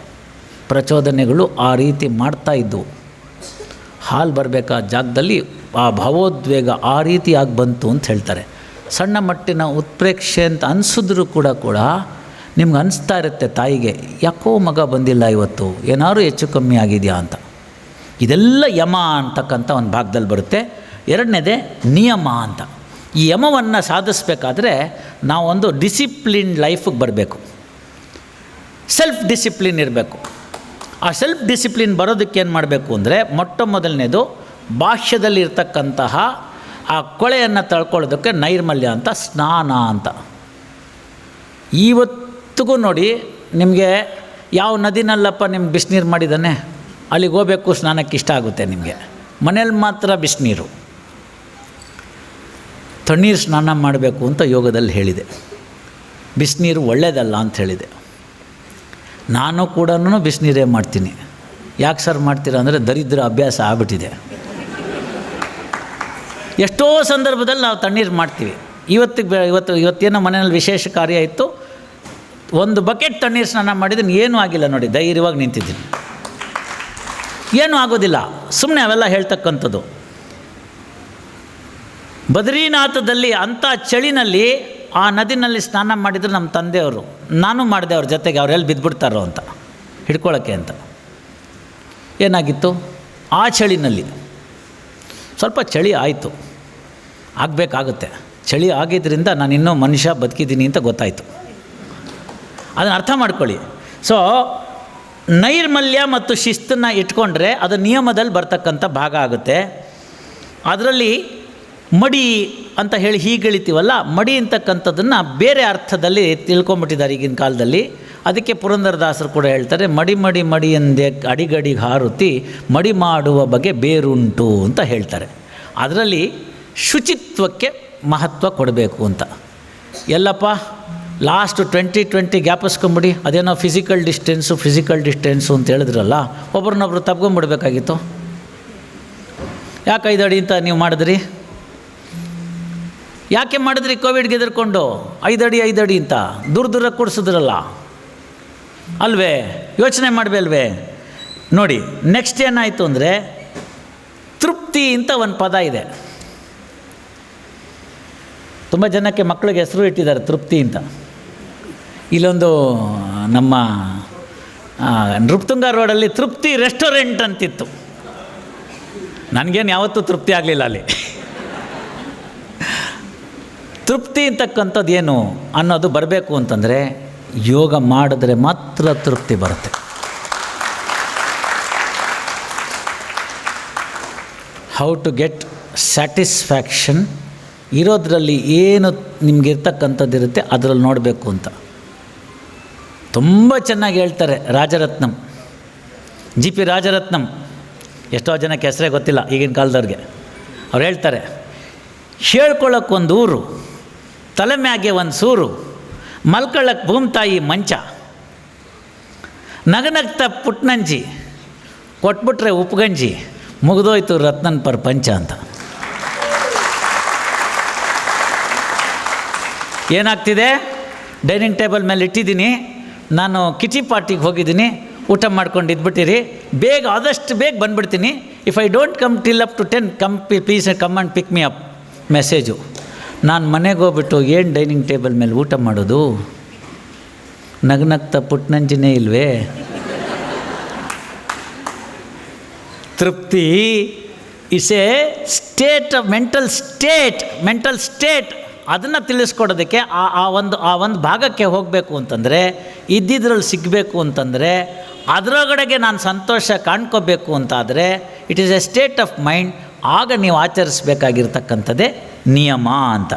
S1: ಪ್ರಚೋದನೆಗಳು ಆ ರೀತಿ ಮಾಡ್ತಾ ಇದ್ದವು. ಹಾಲು ಬರಬೇಕಾದ ಜಾಗದಲ್ಲಿ ಆ ಭಾವೋದ್ವೇಗ ಆ ರೀತಿಯಾಗಿ ಬಂತು ಅಂತ ಹೇಳ್ತಾರೆ. ಸಣ್ಣ ಮಟ್ಟಿನ ಉತ್ಪ್ರೇಕ್ಷೆ ಅಂತ ಅನಿಸಿದ್ರೂ ಕೂಡ ನಿಮ್ಗೆ ಅನಿಸ್ತಾ ಇರುತ್ತೆ ತಾಯಿಗೆ, ಯಾಕೋ ಮಗ ಬಂದಿಲ್ಲ ಇವತ್ತು, ಏನಾದರೂ ಹೆಚ್ಚು ಕಮ್ಮಿ ಆಗಿದೆಯಾ ಅಂತ. ಇದೆಲ್ಲ ಯಮ ಅಂತಕ್ಕಂಥ ಒಂದು ಭಾಗದಲ್ಲಿ ಬರುತ್ತೆ. ಎರಡನೇದೇ ನಿಯಮ ಅಂತ. ಈ ಯಮವನ್ನು ಸಾಧಿಸಬೇಕಾದ್ರೆ ನಾವೊಂದು ಡಿಸಿಪ್ಲಿನ್ ಲೈಫಿಗೆ ಬರಬೇಕು, ಸೆಲ್ಫ್ ಡಿಸಿಪ್ಲಿನ್ ಇರಬೇಕು. ಆ ಸೆಲ್ಫ್ ಡಿಸಿಪ್ಲಿನ್ ಬರೋದಕ್ಕೆ ಏನು ಮಾಡಬೇಕು ಅಂದರೆ, ಮೊಟ್ಟ ಮೊದಲನೇದು ಬಾಹ್ಯದಲ್ಲಿರ್ತಕ್ಕಂತಹ ಆ ಕೊಳೆಯನ್ನು ತಳ್ಕೊಳ್ಳೋದಕ್ಕೆ ನೈರ್ಮಲ್ಯ ಅಂತ, ಸ್ನಾನ ಅಂತ. ಇವತ್ತಿಗೂ ನೋಡಿ, ನಿಮಗೆ ಯಾವ ನದಿನಲ್ಲಪ್ಪ ನಿಮ್ಗೆ ಬಿಸಿನೀರು ಮಾಡಿದ್ದಾನೆ, ಅಲ್ಲಿಗೆ ಹೋಗಬೇಕು, ಸ್ನಾನಕ್ಕೆ ಇಷ್ಟ ಆಗುತ್ತೆ ನಿಮಗೆ. ಮನೇಲಿ ಮಾತ್ರ ಬಿಸಿನೀರು, ತಣ್ಣೀರು ಸ್ನಾನ ಮಾಡಬೇಕು ಅಂತ ಯೋಗದಲ್ಲಿ ಹೇಳಿದೆ. ಬಿಸಿನೀರು ಒಳ್ಳೆಯದಲ್ಲ ಅಂತ ಹೇಳಿದೆ. ನಾನು ಕೂಡ ಬಿಸಿನೀರೇ ಮಾಡ್ತೀನಿ. ಯಾಕೆ ಸರ್ ಮಾಡ್ತೀರಾ ಅಂದರೆ, ದರಿದ್ರ ಅಭ್ಯಾಸ ಆಗ್ಬಿಟ್ಟಿದೆ. ಎಷ್ಟೋ ಸಂದರ್ಭದಲ್ಲಿ ನಾವು ತಣ್ಣೀರು ಮಾಡ್ತೀವಿ. ಇವತ್ತೇನೋ ಮನೆಯಲ್ಲಿ ವಿಶೇಷ ಕಾರ್ಯ ಇತ್ತು, ಒಂದು ಬಕೆಟ್ ತಣ್ಣೀರು ಸ್ನಾನ ಮಾಡಿದ್ದೀನಿ, ಏನೂ ಆಗಿಲ್ಲ ನೋಡಿ, ಧೈರ್ಯವಾಗಿ ನಿಂತಿದ್ದೀನಿ, ಏನೂ ಆಗೋದಿಲ್ಲ. ಸುಮ್ಮನೆ ಅವೆಲ್ಲ ಹೇಳ್ತಕ್ಕಂಥದ್ದು. ಬದ್ರಿನಾಥದಲ್ಲಿ ಅಂಥ ಚಳಿನಲ್ಲಿ ಆ ನದಿನಲ್ಲಿ ಸ್ನಾನ ಮಾಡಿದ್ರು ನಮ್ಮ ತಂದೆಯವರು. ನಾನು ಮಾಡಿದೆ ಅವ್ರ ಜೊತೆಗೆ, ಅವರೆಲ್ಲಿ ಬಿದ್ದುಬಿಡ್ತಾರೋ ಅಂತ ಹಿಡ್ಕೊಳ್ಳೋಕ್ಕೆ ಅಂತ. ಏನಾಗಿತ್ತು, ಆ ಚಳಿನಲ್ಲಿ ಸ್ವಲ್ಪ ಚಳಿ ಆಯಿತು, ಆಗಬೇಕಾಗುತ್ತೆ. ಚಳಿ ಆಗಿದ್ದರಿಂದ ನಾನು ಇನ್ನೂ ಮನುಷ್ಯ ಬದುಕಿದ್ದೀನಿ ಅಂತ ಗೊತ್ತಾಯಿತು. ಅದನ್ನು ಅರ್ಥ ಮಾಡ್ಕೊಳ್ಳಿ. ಸೊ ನೈರ್ಮಲ್ಯ ಮತ್ತು ಶಿಸ್ತನ್ನು ಇಟ್ಕೊಂಡ್ರೆ ಅದು ನಿಯಮದಲ್ಲಿ ಬರ್ತಕ್ಕಂಥ ಭಾಗ ಆಗುತ್ತೆ. ಅದರಲ್ಲಿ ಮಡಿ ಅಂತ ಹೇಳಿ ಹೀಗೆ ಹೇಳಿತೀವಲ್ಲ, ಮಡಿ ಅಂತಕ್ಕಂಥದ್ದನ್ನು ಬೇರೆ ಅರ್ಥದಲ್ಲಿ ತಿಳ್ಕೊಂಬಿಟ್ಟಿದ್ದಾರೆ ಈಗಿನ ಕಾಲದಲ್ಲಿ. ಅದಕ್ಕೆ ಪುರಂದರದಾಸರು ಕೂಡ ಹೇಳ್ತಾರೆ, ಮಡಿ ಮಡಿ ಮಡಿ ಎಂದೇ ಅಡಿಗಡಿಗೆ ಹಾರುತ್ತಿ ಮಡಿ ಮಾಡುವ ಬಗೆ ಬೇರುಂಟು ಅಂತ ಹೇಳ್ತಾರೆ. ಅದರಲ್ಲಿ ಶುಚಿತ್ವಕ್ಕೆ ಮಹತ್ವ ಕೊಡಬೇಕು ಅಂತ. ಎಲ್ಲಪ್ಪ ಲಾಸ್ಟ್ 2020 ಗ್ಯಾಪಿಸ್ಕೊಂಬಿಡಿ, ಅದೇನೋ ಫಿಸಿಕಲ್ ಡಿಸ್ಟೆನ್ಸು ಅಂತ ಹೇಳಿದ್ರಲ್ಲ, ಒಬ್ರನ್ನೊಬ್ರು ತಪ್ಕೊಂಬಿಡ್ಬೇಕಾಗಿತ್ತು. ಯಾಕೆ 5 ಅಡಿ ಅಂತ ನೀವು ಮಾಡಿದ್ರಿ? ಯಾಕೆ ಮಾಡಿದ್ರಿ? ಕೋವಿಡ್ಗೆ ಎದುರ್ಕೊಂಡು 5 ಅಡಿ ಅಂತ ದೂರ ಕೂಡಿಸಿದ್ರಲ್ಲ ಅಲ್ವೇ? ಯೋಚನೆ ಮಾಡಬೇಲ್ವೇ? ನೋಡಿ, ನೆಕ್ಸ್ಟ್ ಏನಾಯಿತು ಅಂದರೆ ತೃಪ್ತಿ ಅಂತ ಒಂದು ಪದ ಇದೆ. ತುಂಬ ಜನಕ್ಕೆ ಮಕ್ಕಳಿಗೆ ಹೆಸರು ಇಟ್ಟಿದ್ದಾರೆ ತೃಪ್ತಿ ಅಂತ. ಇಲ್ಲೊಂದು ನಮ್ಮ ನೃಪತುಂಗ ರೋಡಲ್ಲಿ ತೃಪ್ತಿ ರೆಸ್ಟೋರೆಂಟ್ ಅಂತಿತ್ತು. ನನಗೇನು ಯಾವತ್ತೂ ತೃಪ್ತಿ ಆಗಲಿಲ್ಲ ಅಲ್ಲಿ. ತೃಪ್ತಿ ಅಂತಕ್ಕಂಥದ್ದು ಏನು ಅನ್ನೋದು ಬರಬೇಕು ಅಂತಂದರೆ ಯೋಗ ಮಾಡಿದ್ರೆ ಮಾತ್ರ ತೃಪ್ತಿ ಬರುತ್ತೆ. ಹೌ ಟು ಗೆಟ್ ಸ್ಯಾಟಿಸ್ಫ್ಯಾಕ್ಷನ್ ಇರೋದ್ರಲ್ಲಿ ಏನು ನಿಮಗಿರ್ತಕ್ಕಂಥದ್ದು ಇರುತ್ತೆ ಅದರಲ್ಲಿ ನೋಡಬೇಕು ಅಂತ ತುಂಬ ಚೆನ್ನಾಗಿ ಹೇಳ್ತಾರೆ ರಾಜರತ್ನಂ, GP ರಾಜರತ್ನಂ. ಎಷ್ಟೋ ಜನಕ್ಕೆ ಹೆಸರೇ ಗೊತ್ತಿಲ್ಲ ಈಗಿನ ಕಾಲದವ್ರಿಗೆ. ಅವ್ರು ಹೇಳ್ತಾರೆ, ಹೇಳ್ಕೊಳ್ಳೋಕ್ಕೊಂದು ಊರು, ತಲೆ ಮ್ಯಾಗೆ ಒಂದು ಸೂರು, ಮಲ್ಕೊಳ್ಳೋಕ್ಕೆ ಭೂಮ್ತಾಯಿ ಮಂಚ, ನಗನಗ್ತ ಪುಟ್ನಂಜಿ, ಕೊಟ್ಬಿಟ್ರೆ ಉಪ್ಪುಗಂಜಿ, ಮುಗಿದೋಯ್ತು ರತ್ನನ್ ಪ್ರಪಂಚ ಅಂತ. ಏನಾಗ್ತಿದೆ? ಡೈನಿಂಗ್ ಟೇಬಲ್ ಮೇಲೆ ಇಟ್ಟಿದ್ದೀನಿ, ನಾನು ಕಿಚಿ ಪಾರ್ಟಿಗೆ ಹೋಗಿದ್ದೀನಿ, ಊಟ ಮಾಡ್ಕೊಂಡು ಇದ್ಬಿಟ್ಟಿರಿ, ಬೇಗ ಆದಷ್ಟು ಬೇಗ ಬಂದುಬಿಡ್ತೀನಿ. If I don't come till up to 10 please come and pick me up message. ನಾನು ಮನೆಗೆ ಹೋಗ್ಬಿಟ್ಟು ಏನು ಡೈನಿಂಗ್ ಟೇಬಲ್ ಮೇಲೆ ಊಟ ಮಾಡೋದು? ನಗ್ನಗ್ತ ಪುಟ್ನಂಜಿನೇ ಇಲ್ವೇ? ತೃಪ್ತಿ is A state, mental state. ಅದನ್ನು ತಿಳಿಸ್ಕೊಡೋದಕ್ಕೆ ಆ ಒಂದು ಭಾಗಕ್ಕೆ ಹೋಗಬೇಕು ಅಂತಂದರೆ, ಇದ್ದಿದ್ರಲ್ಲಿ ಸಿಗಬೇಕು ಅಂತಂದರೆ, ಅದರೊಳಗಡೆಗೆ ನಾನು ಸಂತೋಷ ಕಾಣ್ಕೋಬೇಕು ಅಂತಾದರೆ it is A state of mind. ಆಗ ನೀವು ಆಚರಿಸಬೇಕಾಗಿರ್ತಕ್ಕಂಥದ್ದೇ ನಿಯಮ ಅಂತ.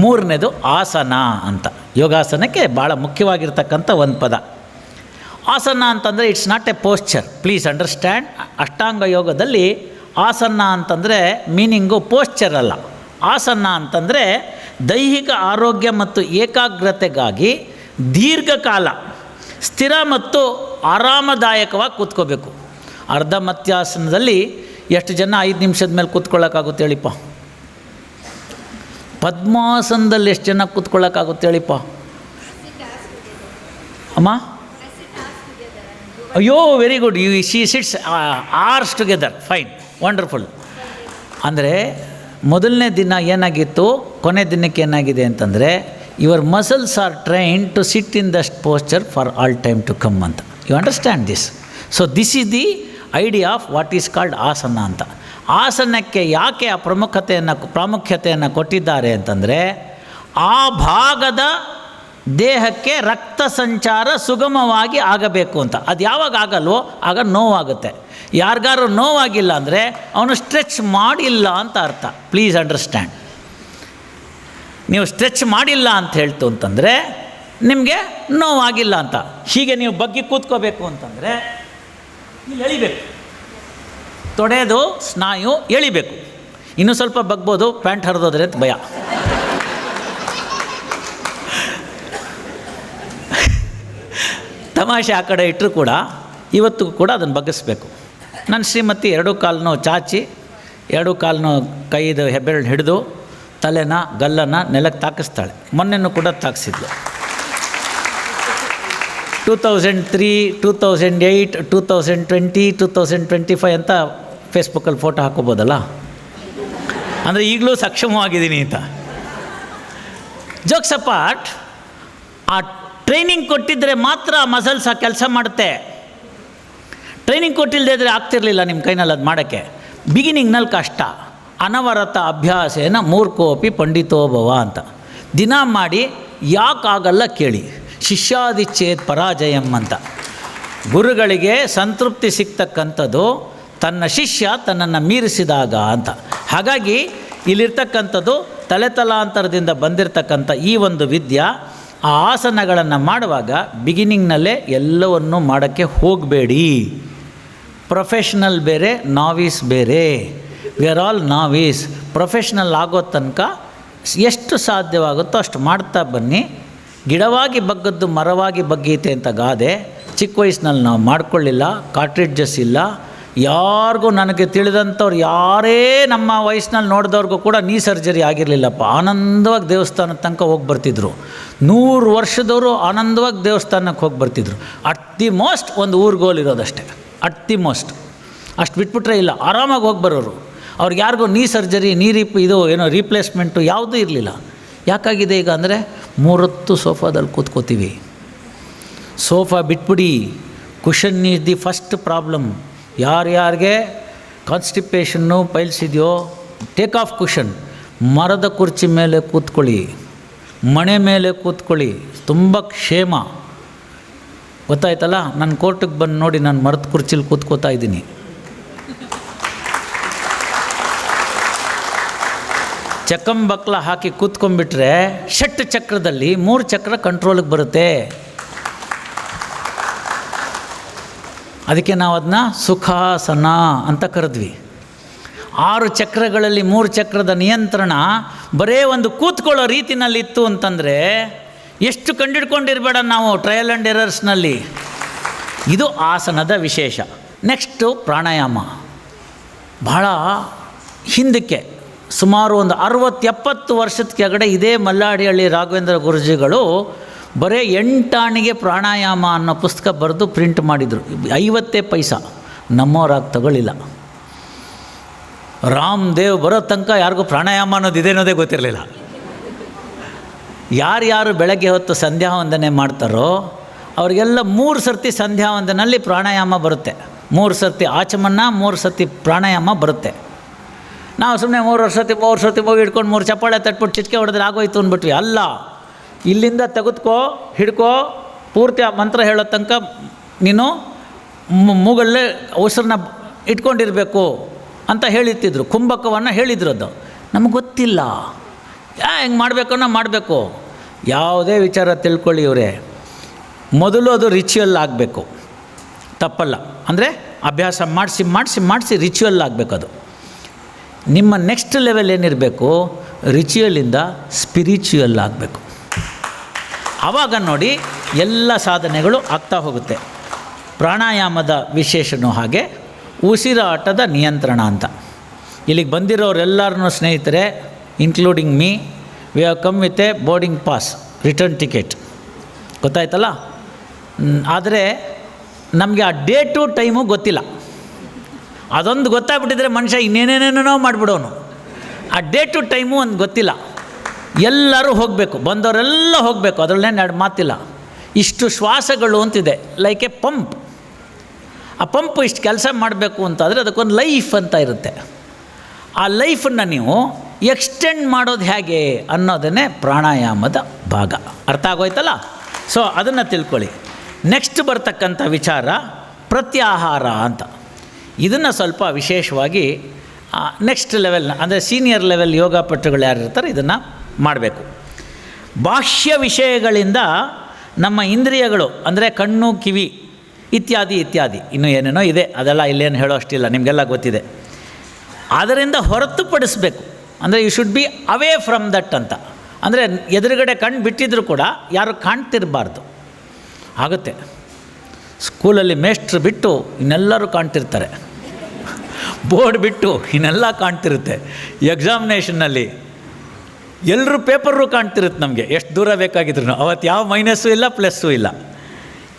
S1: ಮೂರನೇದು ಆಸನ ಅಂತ. ಯೋಗಾಸನಕ್ಕೆ ಭಾಳ ಮುಖ್ಯವಾಗಿರ್ತಕ್ಕಂಥ ಒಂದು ಪದ ಆಸನ ಅಂತಂದರೆ it's not a posture, please understand. Ashtanga ಯೋಗದಲ್ಲಿ ಆಸನ ಅಂತಂದರೆ ಮೀನಿಂಗು ಪೋಸ್ಚರ್ ಅಲ್ಲ. ಆಸನ ಅಂತಂದರೆ ದೈಹಿಕ ಆರೋಗ್ಯ ಮತ್ತು ಏಕಾಗ್ರತೆಗಾಗಿ ದೀರ್ಘಕಾಲ ಸ್ಥಿರ ಮತ್ತು ಆರಾಮದಾಯಕವಾಗಿ ಕೂತ್ಕೋಬೇಕು. ಅರ್ಧ ಮತ್ಯಾಸನದಲ್ಲಿ ಎಷ್ಟು ಜನ 5 ನಿಮಿಷದ ಮೇಲೆ ಕೂತ್ಕೊಳ್ಳೋಕ್ಕಾಗುತ್ತೆ ಹೇಳಿಪ್ಪ? ಪದ್ಮಾಸನದಲ್ಲಿ ಎಷ್ಟು ಜನ ಕೂತ್ಕೊಳ್ಳೋಕ್ಕಾಗುತ್ತೆ ಹೇಳಿಪ್ಪ ಅಮ್ಮ? ಅಯ್ಯೋ, very good, she sits arse together, fine, wonderful. ಅಂದರೆ ಮೊದಲನೇ ದಿನ ಏನಾಗಿತ್ತು, ಕೊನೆ ದಿನಕ್ಕೆ ಏನಾಗಿದೆ ಅಂತಂದರೆ, your muscles are train to sit in this posture for all time to come ಅಂತ. You understand this? So this is the idea of what is called asana ಅಂತ. ಆಸನಕ್ಕೆ ಯಾಕೆ ಆ ಪ್ರಾಮುಖ್ಯತೆಯನ್ನು ಕೊಟ್ಟಿದ್ದಾರೆ ಅಂತಂದರೆ, ಆ ಭಾಗದ ದೇಹಕ್ಕೆ ರಕ್ತ ಸಂಚಾರ ಸುಗಮವಾಗಿ ಆಗಬೇಕು ಅಂತ. ಅದು ಯಾವಾಗ ಆಗಲ್ವೋ ಆಗ ನೋವಾಗುತ್ತೆ. ಯಾರಿಗಾರು ನೋವಾಗಿಲ್ಲ ಅಂದರೆ ಅವನು ಸ್ಟ್ರೆಚ್ ಮಾಡಿಲ್ಲ ಅಂತ ಅರ್ಥ. Please understand. ನೀವು ಸ್ಟ್ರೆಚ್ ಮಾಡಿಲ್ಲ ಅಂತ ಹೇಳ್ತು ಅಂತಂದರೆ ನಿಮಗೆ ನೋವಾಗಿಲ್ಲ ಅಂತ. ಹೀಗೆ ನೀವು ಬಗ್ಗಿ ಕೂತ್ಕೋಬೇಕು ಅಂತಂದರೆ ಇಲ್ಲಿ ಎಳಿಬೇಕು, ತೊಡೆದು ಸ್ನಾಯು ಎಳಿಬೇಕು. ಇನ್ನೂ ಸ್ವಲ್ಪ ಬಗ್ಬೋದು, ಪ್ಯಾಂಟ್ ಹರಿದೋದ್ರೆ ಅಂತ ಭಯ. ತಮಾಷೆ ಆ ಕಡೆ ಇಟ್ಟರು ಕೂಡ ಇವತ್ತು ಕೂಡ ಅದನ್ನು ಬಗ್ಗಿಸ್ಬೇಕು. ನನ್ನ ಶ್ರೀಮತಿ 2 ಕಾಲನ್ನು ಚಾಚಿ 2 ಕಾಲನ್ನು ಕೈದು ಹೆಬ್ಬೆರಳು ಹಿಡಿದು ತಲೆನ ಗಲ್ಲನ್ನು ನೆಲಕ್ಕೆ ತಾಕಿಸ್ತಾಳೆ. ಮೊನ್ನೆನೂ ಕೂಡ ತಾಕಿಸಿದ್ಲು. 2003, 2008, 2020, 2025 ಅಂತ ಫೇಸ್ಬುಕ್ಕಲ್ಲಿ ಫೋಟೋ ಹಾಕೋಬೋದಲ್ಲ. ಅಂದರೆ ಈಗಲೂ ಸಕ್ಷಮವಾಗಿದ್ದೀನಿ ಅಂತ. ಜೋಕ್ಸ್ ಅಪಾರ್ಟ್, ಆ ಟ್ರೈನಿಂಗ್ ಕೊಟ್ಟಿದ್ದರೆ ಮಾತ್ರ ಮಸಲ್ಸ್ ಆ ಕೆಲಸ ಮಾಡುತ್ತೆ. ಟ್ರೈನಿಂಗ್ ಕೊಟ್ಟಿಲ್ಲದೆ ಇದ್ದರೆ ಆಗ್ತಿರಲಿಲ್ಲ ನಿಮ್ಮ ಕೈನಲ್ಲಿ ಅದು ಮಾಡೋಕ್ಕೆ. ಬಿಗಿನಿಂಗ್ನಲ್ಲಿ ಕಷ್ಟ. ಅನವರತ ಅಭ್ಯಾಸೇನ ಮೂರ್ಖೋಪಿ ಪಂಡಿತೋಭವ ಅಂತ. ದಿನ ಮಾಡಿ ಯಾಕಾಗಲ್ಲ ಕೇಳಿ. ಶಿಷ್ಯಾದಿಚ್ಛೇದ್ ಪರಾಜಯಂ ಅಂತ. ಗುರುಗಳಿಗೆ ಸಂತೃಪ್ತಿ ಸಿಗ್ತಕ್ಕಂಥದ್ದು ತನ್ನ ಶಿಷ್ಯ ತನ್ನನ್ನು ಮೀರಿಸಿದಾಗ ಅಂತ. ಹಾಗಾಗಿ ಇಲ್ಲಿರ್ತಕ್ಕಂಥದ್ದು ತಲೆತಲಾಂತರದಿಂದ ಬಂದಿರತಕ್ಕಂಥ ಈ ಒಂದು ವಿದ್ಯೆ. ಆ ಆಸನಗಳನ್ನು ಮಾಡುವಾಗ ಬಿಗಿನಿಂಗ್ನಲ್ಲೇ ಎಲ್ಲವನ್ನೂ ಮಾಡೋಕ್ಕೆ ಹೋಗಬೇಡಿ. ಪ್ರೊಫೆಷ್ನಲ್ ಬೇರೆ, ನಾವೀಸ್ ಬೇರೆ. We are all novice. Professional ಆಗೋ ತನಕ ಎಷ್ಟು ಸಾಧ್ಯವಾಗುತ್ತೋ ಅಷ್ಟು ಮಾಡ್ತಾ ಬನ್ನಿ. ಗಿಡವಾಗಿ ಬಗ್ಗದ್ದು ಮರವಾಗಿ ಬಗ್ಗೀತೆ ಅಂತ ಗಾದೆ ಚಿಕ್ಕ ವಯಸ್ಸಿನಲ್ಲಿ ನಾವು ಮಾಡ್ಕೊಳ್ಳಿಲ್ಲ. ಕಾರ್ಟ್ರಿಡ್ಜಸ್ ಇಲ್ಲ. ಯಾರಿಗೂ ನನಗೆ ತಿಳಿದಂಥವ್ರು ಯಾರೇ ನಮ್ಮ ವಯಸ್ಸಿನಲ್ಲಿ ನೋಡಿದವ್ರಿಗೂ ಕೂಡ ನೀ ಸರ್ಜರಿ ಆಗಿರಲಿಲ್ಲಪ್ಪ. ಆನಂದವಾಗಿ ದೇವಸ್ಥಾನದ ತನಕ ಹೋಗಿ ಬರ್ತಿದ್ರು. 100 ವರ್ಷದವರು ಆನಂದವಾಗಿ ದೇವಸ್ಥಾನಕ್ಕೆ ಹೋಗಿ ಬರ್ತಿದ್ರು. ಅಟ್ ದಿ ಮೋಸ್ಟ್ ಒಂದು ಊರ್ಗೋಲಿರೋದಷ್ಟೇ. ಅಟ್ ದಿ ಮೋಸ್ಟ್ ಅಷ್ಟು ಬಿಟ್ಬಿಟ್ರೆ ಇಲ್ಲ, ಆರಾಮಾಗಿ ಹೋಗಿ ಬರೋರು. ಅವ್ರಿಗೆ ಯಾರಿಗೂ ನೀ ಸರ್ಜರಿ ಇದು ಏನೋ ರೀಪ್ಲೇಸ್ಮೆಂಟು ಯಾವುದೂ ಇರಲಿಲ್ಲ. ಯಾಕಾಗಿದೆ ಈಗ ಅಂದರೆ 3 ಹೊತ್ತು ಸೋಫಾದಲ್ಲಿ ಕೂತ್ಕೋತೀವಿ. ಸೋಫಾ ಬಿಟ್ಬಿಡಿ. Cushion is the first problem. ಯಾರ್ಯಾರಿಗೆ ಕಾನ್ಸ್ಟಿಪೇಷನ್ನು ಪೈಲ್ಸ್ ಇದೆಯೋ ಟೇಕ್ ಆಫ್ ಕುಷನ್. ಮರದ ಕುರ್ಚಿ ಮೇಲೆ ಕೂತ್ಕೊಳ್ಳಿ, ಮಣೆ ಮೇಲೆ ಕೂತ್ಕೊಳ್ಳಿ, ತುಂಬ ಕ್ಷೇಮ. ಗೊತ್ತಾಯ್ತಲ್ಲ, ನನ್ನ ಕೋರ್ಟಿಗೆ ಬಂದು ನೋಡಿ, ನಾನು ಮರದ ಕುರ್ಚಿಲಿ ಕೂತ್ಕೋತಾ ಇದ್ದೀನಿ. ಚಕ್ಕಂಬಕ್ಲ ಹಾಕಿ ಕೂತ್ಕೊಂಡ್ಬಿಟ್ರೆ ಷಟ್ ಚಕ್ರದಲ್ಲಿ 3 ಚಕ್ರ ಕಂಟ್ರೋಲಿಗೆ ಬರುತ್ತೆ. ಅದಕ್ಕೆ ನಾವು ಅದನ್ನ ಸುಖಾಸನ ಅಂತ ಕರೆದ್ವಿ. 6 ಚಕ್ರಗಳಲ್ಲಿ 3 ಚಕ್ರದ ನಿಯಂತ್ರಣ ಬರೇ ಒಂದು ಕೂತ್ಕೊಳ್ಳೋ ರೀತಿನಲ್ಲಿತ್ತು ಅಂತಂದರೆ ಎಷ್ಟು ಕಂಡಿಡ್ಕೊಂಡಿರಬೇಡ ನಾವು ಟ್ರಯಲ್ ಆ್ಯಂಡ್ ಎರರ್ಸ್ನಲ್ಲಿ. ಇದು ಆಸನದ ವಿಶೇಷ. ನೆಕ್ಸ್ಟು ಪ್ರಾಣಾಯಾಮ. ಬಹಳ ಹಿಂದಕ್ಕೆ ಸುಮಾರು ಒಂದು 60-70 ವರ್ಷದ ಕೆಳಗಡೆ ಇದೇ ಮಲ್ಲಾಡಿಹಳ್ಳಿ ರಾಘವೇಂದ್ರ ಗುರುಜಿಗಳು ಬರೀ 8 ಆಣಿಗೆ ಪ್ರಾಣಾಯಾಮ ಅನ್ನೋ ಪುಸ್ತಕ ಬರೆದು ಪ್ರಿಂಟ್ ಮಾಡಿದರು. 50 ಪೈಸಾ ನಮ್ಮವರಾಗಿ ತಗೊಳ್ಳಿಲ್ಲ. ರಾಮ್ ದೇವ್ ಬರೋ ತನಕ ಯಾರಿಗೂ ಪ್ರಾಣಾಯಾಮ ಅನ್ನೋದು ಇದೇನೋದೇ ಗೊತ್ತಿರಲಿಲ್ಲ. ಯಾರ್ಯಾರು ಬೆಳಗ್ಗೆ ಹೊತ್ತು ಸಂಧ್ಯಾ ವಂದನೆ ಮಾಡ್ತಾರೋ ಅವರಿಗೆಲ್ಲ 3 ಸರ್ತಿ ಸಂಧ್ಯಾ ವಂದನಲ್ಲಿ ಪ್ರಾಣಾಯಾಮ ಬರುತ್ತೆ. 3 ಸರ್ತಿ ಆಚಮನ, 3 ಸರ್ತಿ ಪ್ರಾಣಾಯಾಮ ಬರುತ್ತೆ. ನಾವು ಸುಮ್ಮನೆ 3 ಸರ್ತಿ ಹೋಗಿ ಹಿಡ್ಕೊಂಡು 3 ಚಪ್ಪಾಳೆ ತಟ್ಬಿಟ್ಟು ಚಿಟಿಕೆ ಹೊಡೆದ್ರೆ ಆಗೋಯ್ತು ಅಂದ್ಬಿಟ್ವಿ. ಅಲ್ಲ, ಇಲ್ಲಿಂದ ತೆಗೆದುಕೋ, ಹಿಡ್ಕೋ, ಪೂರ್ತಿ ಆ ಮಂತ್ರ ಹೇಳೋ ತನಕ ನೀನು ಮೂಗಲ್ಲೇ ಉಸಿರನ್ನ ಇಟ್ಕೊಂಡಿರಬೇಕು ಅಂತ ಹೇಳಿರ್ತಿದ್ರು. ಕುಂಭಕವನ್ನು ಹೇಳಿದ್ರು. ಅದು ನಮಗೆ ಗೊತ್ತಿಲ್ಲ. ಹೆಂಗೆ ಮಾಡಬೇಕನ್ನೋ ಮಾಡಬೇಕು. ಯಾವುದೇ ವಿಚಾರ ತಿಳ್ಕೊಳ್ಳಿ ಇವರೇ, ಮೊದಲು ಅದು ರಿಚುವಲ್ ಆಗಬೇಕು. ತಪ್ಪಲ್ಲ. ಅಂದರೆ ಅಭ್ಯಾಸ ಮಾಡಿಸಿ ರಿಚುವಲ್ ಆಗಬೇಕು. ಅದು ನಿಮ್ಮ ನೆಕ್ಸ್ಟ್ ಲೆವೆಲ್ ಏನಿರಬೇಕು, ರಿಚುವಲಿಂದ ಸ್ಪಿರಿಚುವಲ್ ಆಗಬೇಕು. ಆವಾಗ ನೋಡಿ ಎಲ್ಲ ಸಾಧನೆಗಳು ಆಗ್ತಾ ಹೋಗುತ್ತೆ. ಪ್ರಾಣಾಯಾಮದ ವಿಶೇಷನೂ ಹಾಗೆ, ಉಸಿರಾಟದ ನಿಯಂತ್ರಣ ಅಂತ. ಇಲ್ಲಿಗೆ ಬಂದಿರೋರೆಲ್ಲರನ್ನೂ ಸ್ನೇಹಿತರೆ, including me, we have come with A boarding pass, return ticket. ಗೊತ್ತಾಯ್ತಲ್ಲ. ಆದರೆ ನಮಗೆ ಆ ಡೇಟು ಟೈಮು ಗೊತ್ತಿಲ್ಲ. ಅದೊಂದು ಗೊತ್ತಾಗ್ಬಿಟ್ಟಿದ್ರೆ ಮನುಷ್ಯ ಇನ್ನೇನೇನೇನೋ ಮಾಡಿಬಿಡೋನು. ಆ ಡೇಟು ಟೈಮು ಒಂದು ಗೊತ್ತಿಲ್ಲ. ಎಲ್ಲರೂ ಹೋಗಬೇಕು, ಬಂದವರೆಲ್ಲ ಹೋಗಬೇಕು, ಅದರಲ್ಲೇನು 2 ಮಾತಿಲ್ಲ. ಇಷ್ಟು ಶ್ವಾಸಗಳು ಅಂತಿದೆ, ಲೈಕ್ ಎ ಪಂಪ್. ಆ ಪಂಪು ಇಷ್ಟು ಕೆಲಸ ಮಾಡಬೇಕು ಅಂತಾದರೆ ಅದಕ್ಕೊಂದು ಲೈಫ್ ಅಂತ ಇರುತ್ತೆ. ಆ ಲೈಫನ್ನು ನೀವು ಎಕ್ಸ್ಟೆಂಡ್ ಮಾಡೋದು ಹೇಗೆ ಅನ್ನೋದನ್ನೇ ಪ್ರಾಣಾಯಾಮದ ಭಾಗ. ಅರ್ಥ ಆಗೋಯ್ತಲ್ಲ. ಸೊ ಅದನ್ನು ತಿಳ್ಕೊಳ್ಳಿ. ನೆಕ್ಸ್ಟ್ ಬರ್ತಕ್ಕಂಥ ವಿಚಾರ ಪ್ರತ್ಯಾಹಾರ ಅಂತ. ಇದನ್ನು ಸ್ವಲ್ಪ ವಿಶೇಷವಾಗಿ ನೆಕ್ಸ್ಟ್ ಲೆವೆಲ್, ಅಂದರೆ ಸೀನಿಯರ್ ಲೆವೆಲ್ ಯೋಗ ಪಟುಗಳು ಯಾರು ಇರ್ತಾರೆ ಇದನ್ನು ಮಾಡಬೇಕು. ಬಾಹ್ಯ ವಿಷಯಗಳಿಂದ ನಮ್ಮ ಇಂದ್ರಿಯಗಳು, ಅಂದರೆ ಕಣ್ಣು, ಕಿವಿ ಇತ್ಯಾದಿ ಇನ್ನೂ ಏನೇನೋ ಇದೆ, ಅದೆಲ್ಲ ಇಲ್ಲೇನು ಹೇಳೋ ಅಷ್ಟಿಲ್ಲ, ನಿಮಗೆಲ್ಲ ಗೊತ್ತಿದೆ. ಅದರಿಂದ ಹೊರತುಪಡಿಸಬೇಕು. ಅಂದರೆ you should be away from that ಅಂತ. ಅಂದರೆ ಎದುರುಗಡೆ ಕಣ್ಣು ಬಿಟ್ಟಿದ್ರೂ ಕೂಡ ಯಾರು ಕಾಣ್ತಿರಬಾರ್ದು. ಆಗುತ್ತೆ. ಸ್ಕೂಲಲ್ಲಿ ಮೇಷ್ಟ್ರು ಬಿಟ್ಟು ಇನ್ನೆಲ್ಲರೂ ಕಾಣ್ತಿರ್ತಾರೆ, ಬೋರ್ಡ್ ಬಿಟ್ಟು ಇನ್ನೆಲ್ಲ ಕಾಣ್ತಿರುತ್ತೆ. ಎಕ್ಸಾಮಿನೇಷನ್ನಲ್ಲಿ ಎಲ್ಲರೂ ಪೇಪರು ಕಾಣ್ತಿರುತ್ತೆ ನಮಗೆ, ಎಷ್ಟು ದೂರ ಬೇಕಾಗಿದ್ರು. ಅವತ್ತು ಯಾವ ಮೈನಸ್ಸು ಇಲ್ಲ, ಪ್ಲಸ್ಸು ಇಲ್ಲ.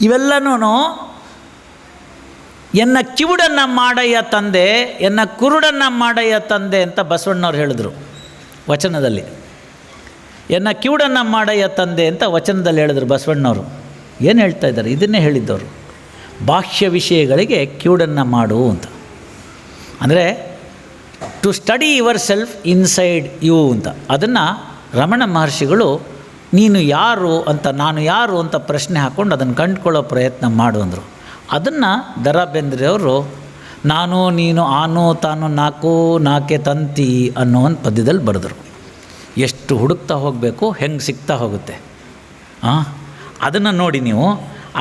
S1: ಇವೆಲ್ಲನೂ ಎನ್ನ ಕಿವುಡನ್ನು ಮಾಡಯ್ಯ ತಂದೆ, ಎನ್ನ ಕುರುಡನ್ನು ಮಾಡಯ್ಯ ತಂದೆ ಅಂತ ಬಸವಣ್ಣವ್ರು ಹೇಳಿದ್ರು ವಚನದಲ್ಲಿ. ಎನ್ನ ಕಿವುಡನ್ನು ಮಾಡಯ್ಯ ತಂದೆ ಅಂತ ವಚನದಲ್ಲಿ ಹೇಳಿದ್ರು ಬಸವಣ್ಣವರು. ಏನು ಹೇಳ್ತಾ ಇದ್ದಾರೆ? ಇದನ್ನೇ ಹೇಳಿದ್ದವರು, ಬಾಹ್ಯ ವಿಷಯಗಳಿಗೆ ಕಿವುಡನ್ನು ಮಾಡು ಅಂತ. ಅಂದರೆ to study yourself inside you ಅಂತ. ಅದನ್ನು ರಮಣ ಮಹರ್ಷಿಗಳು ನೀನು ಯಾರು ಅಂತ, ನಾನು ಯಾರು ಅಂತ ಪ್ರಶ್ನೆ ಹಾಕ್ಕೊಂಡು ಅದನ್ನು ಕಂಡುಕೊಳ್ಳೋ ಪ್ರಯತ್ನ ಮಾಡು ಅಂದರು. ಅದನ್ನು ದ ರಾ ಬೇಂದ್ರೆಯವರು ನಾನು ನೀನು ಆನು ತಾನು ನಾಲ್ಕು ನಾಕೆ ತಂತಿ ಅನ್ನೋ ಒಂದು ಪದ್ಯದಲ್ಲಿ ಬರೆದರು. ಎಷ್ಟು ಹುಡುಕ್ತಾ ಹೋಗಬೇಕು, ಹೆಂಗೆ ಸಿಗ್ತಾ ಹೋಗುತ್ತೆ. ಅದನ್ನು ನೋಡಿ ನೀವು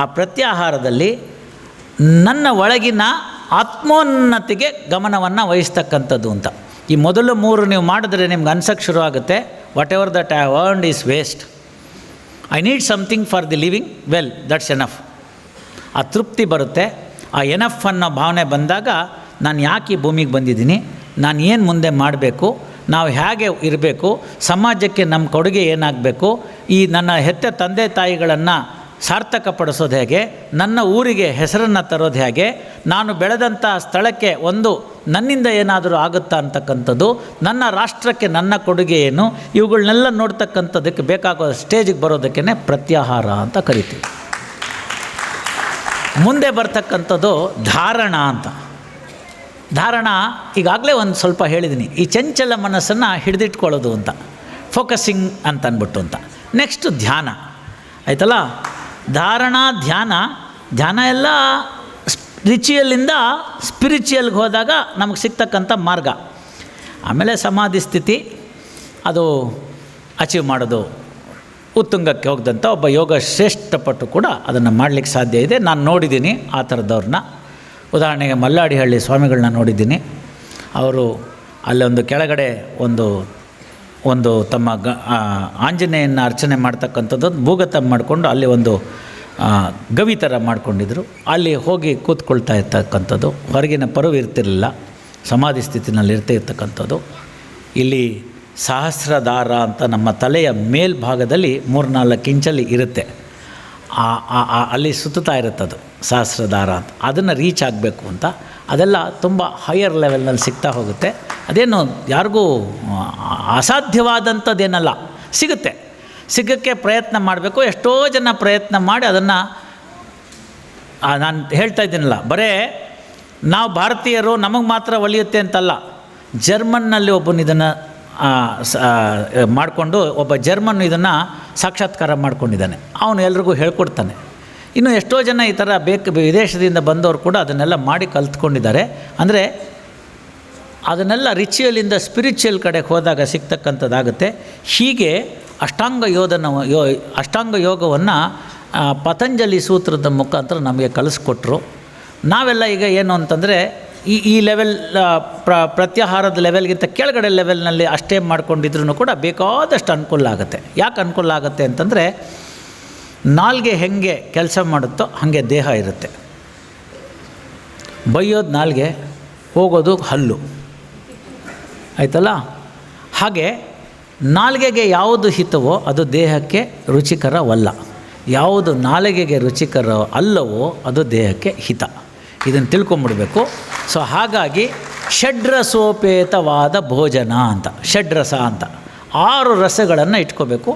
S1: ಆ ಪ್ರತ್ಯಾಹಾರದಲ್ಲಿ ನನ್ನ ಒಳಗಿನ ಆತ್ಮೋನ್ನತಿಗೆ ಗಮನವನ್ನು ವಹಿಸ್ತಕ್ಕಂಥದ್ದು ಅಂತ. ಈ ಮೊದಲು 3 ನೀವು ಮಾಡಿದ್ರೆ ನಿಮ್ಗೆ ಅನ್ಸಕ್ಕೆ ಶುರು ಆಗುತ್ತೆ, what ever that I have earned is waste, I need something for the living well, that's enough. ಆ ತೃಪ್ತಿ ಬರುತ್ತೆ. ಆ ಎನಫ್ ಅನ್ನೋ ಭಾವನೆ ಬಂದಾಗ ನಾನು ಯಾಕೆ ಈ ಭೂಮಿಗೆ ಬಂದಿದ್ದೀನಿ, ನಾನು ಏನು ಮುಂದೆ ಮಾಡಬೇಕು, ನಾವು ಹೇಗೆ ಇರಬೇಕು, ಸಮಾಜಕ್ಕೆ ನಮ್ಮ ಕೊಡುಗೆ ಏನಾಗಬೇಕು, ಈ ನನ್ನ ಹೆತ್ತ ತಂದೆ ತಾಯಿಗಳನ್ನು ಸಾರ್ಥಕಪಡಿಸೋದು ಹೇಗೆ, ನನ್ನ ಊರಿಗೆ ಹೆಸರನ್ನು ತರೋದು ಹೇಗೆ, ನಾನು ಬೆಳೆದಂಥ ಸ್ಥಳಕ್ಕೆ ಒಂದು ನನ್ನಿಂದ ಏನಾದರೂ ಆಗುತ್ತಾ ಅಂತಕ್ಕಂಥದ್ದು, ನನ್ನ ರಾಷ್ಟ್ರಕ್ಕೆ ನನ್ನ ಕೊಡುಗೆ ಏನು, ಇವುಗಳನ್ನೆಲ್ಲ ನೋಡ್ತಕ್ಕಂಥದ್ದಕ್ಕೆ ಬೇಕಾಗೋ ಸ್ಟೇಜಿಗೆ ಬರೋದಕ್ಕೇ ಪ್ರತ್ಯಾಹಾರ ಅಂತ ಕರಿತೀವಿ. ಮುಂದೆ ಬರ್ತಕ್ಕಂಥದ್ದು ಧಾರಣ ಅಂತ. ಧಾರಣ ಈಗಾಗಲೇ ಒಂದು ಸ್ವಲ್ಪ ಹೇಳಿದ್ದೀನಿ, ಈ ಚಂಚಲ ಮನಸ್ಸನ್ನು ಹಿಡಿದಿಟ್ಕೊಳ್ಳೋದು ಅಂತ, ಫೋಕಸಿಂಗ್ ಅಂತ ಅಂದ್ಬಿಟ್ಟು ಅಂತ. ನೆಕ್ಸ್ಟು ಧ್ಯಾನ ಆಯ್ತಲ್ಲ. ಧಾರಣ ಧ್ಯಾನ ಎಲ್ಲ ರಿಚುಯಲಿಂದ ಸ್ಪಿರಿಚುಯಲ್ಗೆ ಹೋದಾಗ ನಮಗೆ ಸಿಗ್ತಕ್ಕಂಥ ಮಾರ್ಗ. ಆಮೇಲೆ ಸಮಾಧಿ ಸ್ಥಿತಿ, ಅದು ಅಚೀವ್ ಮಾಡೋದು ಉತ್ತುಂಗಕ್ಕೆ ಹೋಗ್ದಂಥ ಒಬ್ಬ ಯೋಗ ಶ್ರೇಷ್ಠಪಟ್ಟು ಕೂಡ ಅದನ್ನು ಮಾಡಲಿಕ್ಕೆ ಸಾಧ್ಯ ಇದೆ. ನಾನು ನೋಡಿದ್ದೀನಿ ಆ ಥರದವ್ರನ್ನ. ಉದಾಹರಣೆಗೆ ಮಲ್ಲಾಡಿಹಳ್ಳಿ ಸ್ವಾಮಿಗಳನ್ನ ನೋಡಿದ್ದೀನಿ. ಅವರು ಅಲ್ಲೊಂದು ಕೆಳಗಡೆ ಒಂದು ತಮ್ಮ ಆಂಜನೇಯನ ಅರ್ಚನೆ ಮಾಡ್ತಕ್ಕಂಥದ್ದು ಭೂಗತ ಮಾಡಿಕೊಂಡು ಅಲ್ಲಿ ಒಂದು ಗವಿ ಥರ ಮಾಡ್ಕೊಂಡಿದ್ರು. ಅಲ್ಲಿ ಹೋಗಿ ಕೂತ್ಕೊಳ್ತಾ ಇರ್ತಕ್ಕಂಥದ್ದು, ಹೊರಗಿನ ಪರುವು ಇರ್ತಿರಲಿಲ್ಲ, ಸಮಾಧಿ ಸ್ಥಿತಿನಲ್ಲಿ ಇರ್ತಕ್ಕಂಥದ್ದು. ಇಲ್ಲಿ ಸಹಸ್ರದಾರ ಅಂತ ನಮ್ಮ ತಲೆಯ ಮೇಲ್ಭಾಗದಲ್ಲಿ 3-4 ಇಂಚಲ್ಲಿ ಇರುತ್ತೆ, ಅಲ್ಲಿ ಸುತ್ತುತ್ತಾ ಇರುತ್ತದು ಸಹಸ್ರದಾರ ಅಂತ. ಅದನ್ನು ರೀಚ್ ಆಗಬೇಕು ಅಂತ ಅದೆಲ್ಲ ತುಂಬ ಹೈಯರ್ ಲೆವೆಲ್ನಲ್ಲಿ ಸಿಗ್ತಾ ಹೋಗುತ್ತೆ. ಅದೇನು ಯಾರಿಗೂ ಅಸಾಧ್ಯವಾದಂಥದ್ದೇನಲ್ಲ, ಸಿಗೋಕ್ಕೆ ಪ್ರಯತ್ನ ಮಾಡಬೇಕು. ಎಷ್ಟೋ ಜನ ಪ್ರಯತ್ನ ಮಾಡಿ ಅದನ್ನು, ನಾನು ಹೇಳ್ತಾ ಇದ್ದೀನಲ್ಲ, ಬರೇ ನಾವು ಭಾರತೀಯರು ನಮಗೆ ಮಾತ್ರ ಒಲಿಯುತ್ತೆ ಅಂತಲ್ಲ. ಜರ್ಮನ್ನಲ್ಲಿ ಒಬ್ಬನು ಇದನ್ನು ಮಾಡಿಕೊಂಡು, ಒಬ್ಬ ಜರ್ಮನ್ ಇದನ್ನು ಸಾಕ್ಷಾತ್ಕಾರ ಮಾಡ್ಕೊಂಡಿದ್ದಾನೆ. ಅವನು ಎಲ್ರಿಗೂ ಹೇಳ್ಕೊಡ್ತಾನೆ. ಇನ್ನು ಎಷ್ಟೋ ಜನ ಈ ಥರ ವಿದೇಶದಿಂದ ಬಂದವರು ಕೂಡ ಅದನ್ನೆಲ್ಲ ಮಾಡಿ ಕಲ್ತ್ಕೊಂಡಿದ್ದಾರೆ. ಅಂದರೆ ಅದನ್ನೆಲ್ಲ ರಿಚುಯಲಿಂದ ಸ್ಪಿರಿಚುವಲ್ ಕಡೆಗೆ ಹೋದಾಗ ಸಿಗ್ತಕ್ಕಂಥದ್ದಾಗುತ್ತೆ. ಹೀಗೆ ಅಷ್ಟಾಂಗ ಯೋಗವನ್ನು ಪತಂಜಲಿ ಸೂತ್ರದ ಮುಖಾಂತರ ನಮಗೆ ಕಲಿಸ್ಕೊಟ್ರು. ನಾವೆಲ್ಲ ಈಗ ಏನು ಅಂತಂದರೆ ಈ ಲೆವೆಲ್ ಪ್ರತ್ಯಾಹಾರದ ಲೆವೆಲ್ಗಿಂತ ಕೆಳಗಡೆ ಲೆವೆಲ್ನಲ್ಲಿ ಅಷ್ಟೇ ಮಾಡ್ಕೊಂಡಿದ್ರೂ ಕೂಡ ಬೇಕಾದಷ್ಟು ಅನುಕೂಲ ಆಗುತ್ತೆ. ಯಾಕೆ ಅನುಕೂಲ ಆಗುತ್ತೆ ಅಂತಂದರೆ, ನಾಲ್ಗೆ ಹೆಂಗೆ ಕೆಲಸ ಮಾಡುತ್ತೋ ಹಾಗೆ ದೇಹ ಇರುತ್ತೆ. ಬೈಯೋದು ನಾಲ್ಗೆ, ಹೋಗೋದು ಹಲ್ಲು, ಆಯ್ತಲ್ಲ. ಹಾಗೆ ನಾಲಿಗೆಗೆ ಯಾವುದು ಹಿತವೋ ಅದು ದೇಹಕ್ಕೆ ರುಚಿಕರವಲ್ಲ, ಯಾವುದು ನಾಲಿಗೆಗೆ ರುಚಿಕರ ಅಲ್ಲವೋ ಅದು ದೇಹಕ್ಕೆ ಹಿತ. ಇದನ್ನು ತಿಳ್ಕೊಂಬಿಡ್ಬೇಕು. ಸೊ ಹಾಗಾಗಿ ಷಡ್ರಸೋಪೇತವಾದ ಭೋಜನ ಅಂತ, ಷಡ್ರಸ ಅಂತ 6 ರಸಗಳನ್ನು ಇಟ್ಕೋಬೇಕು.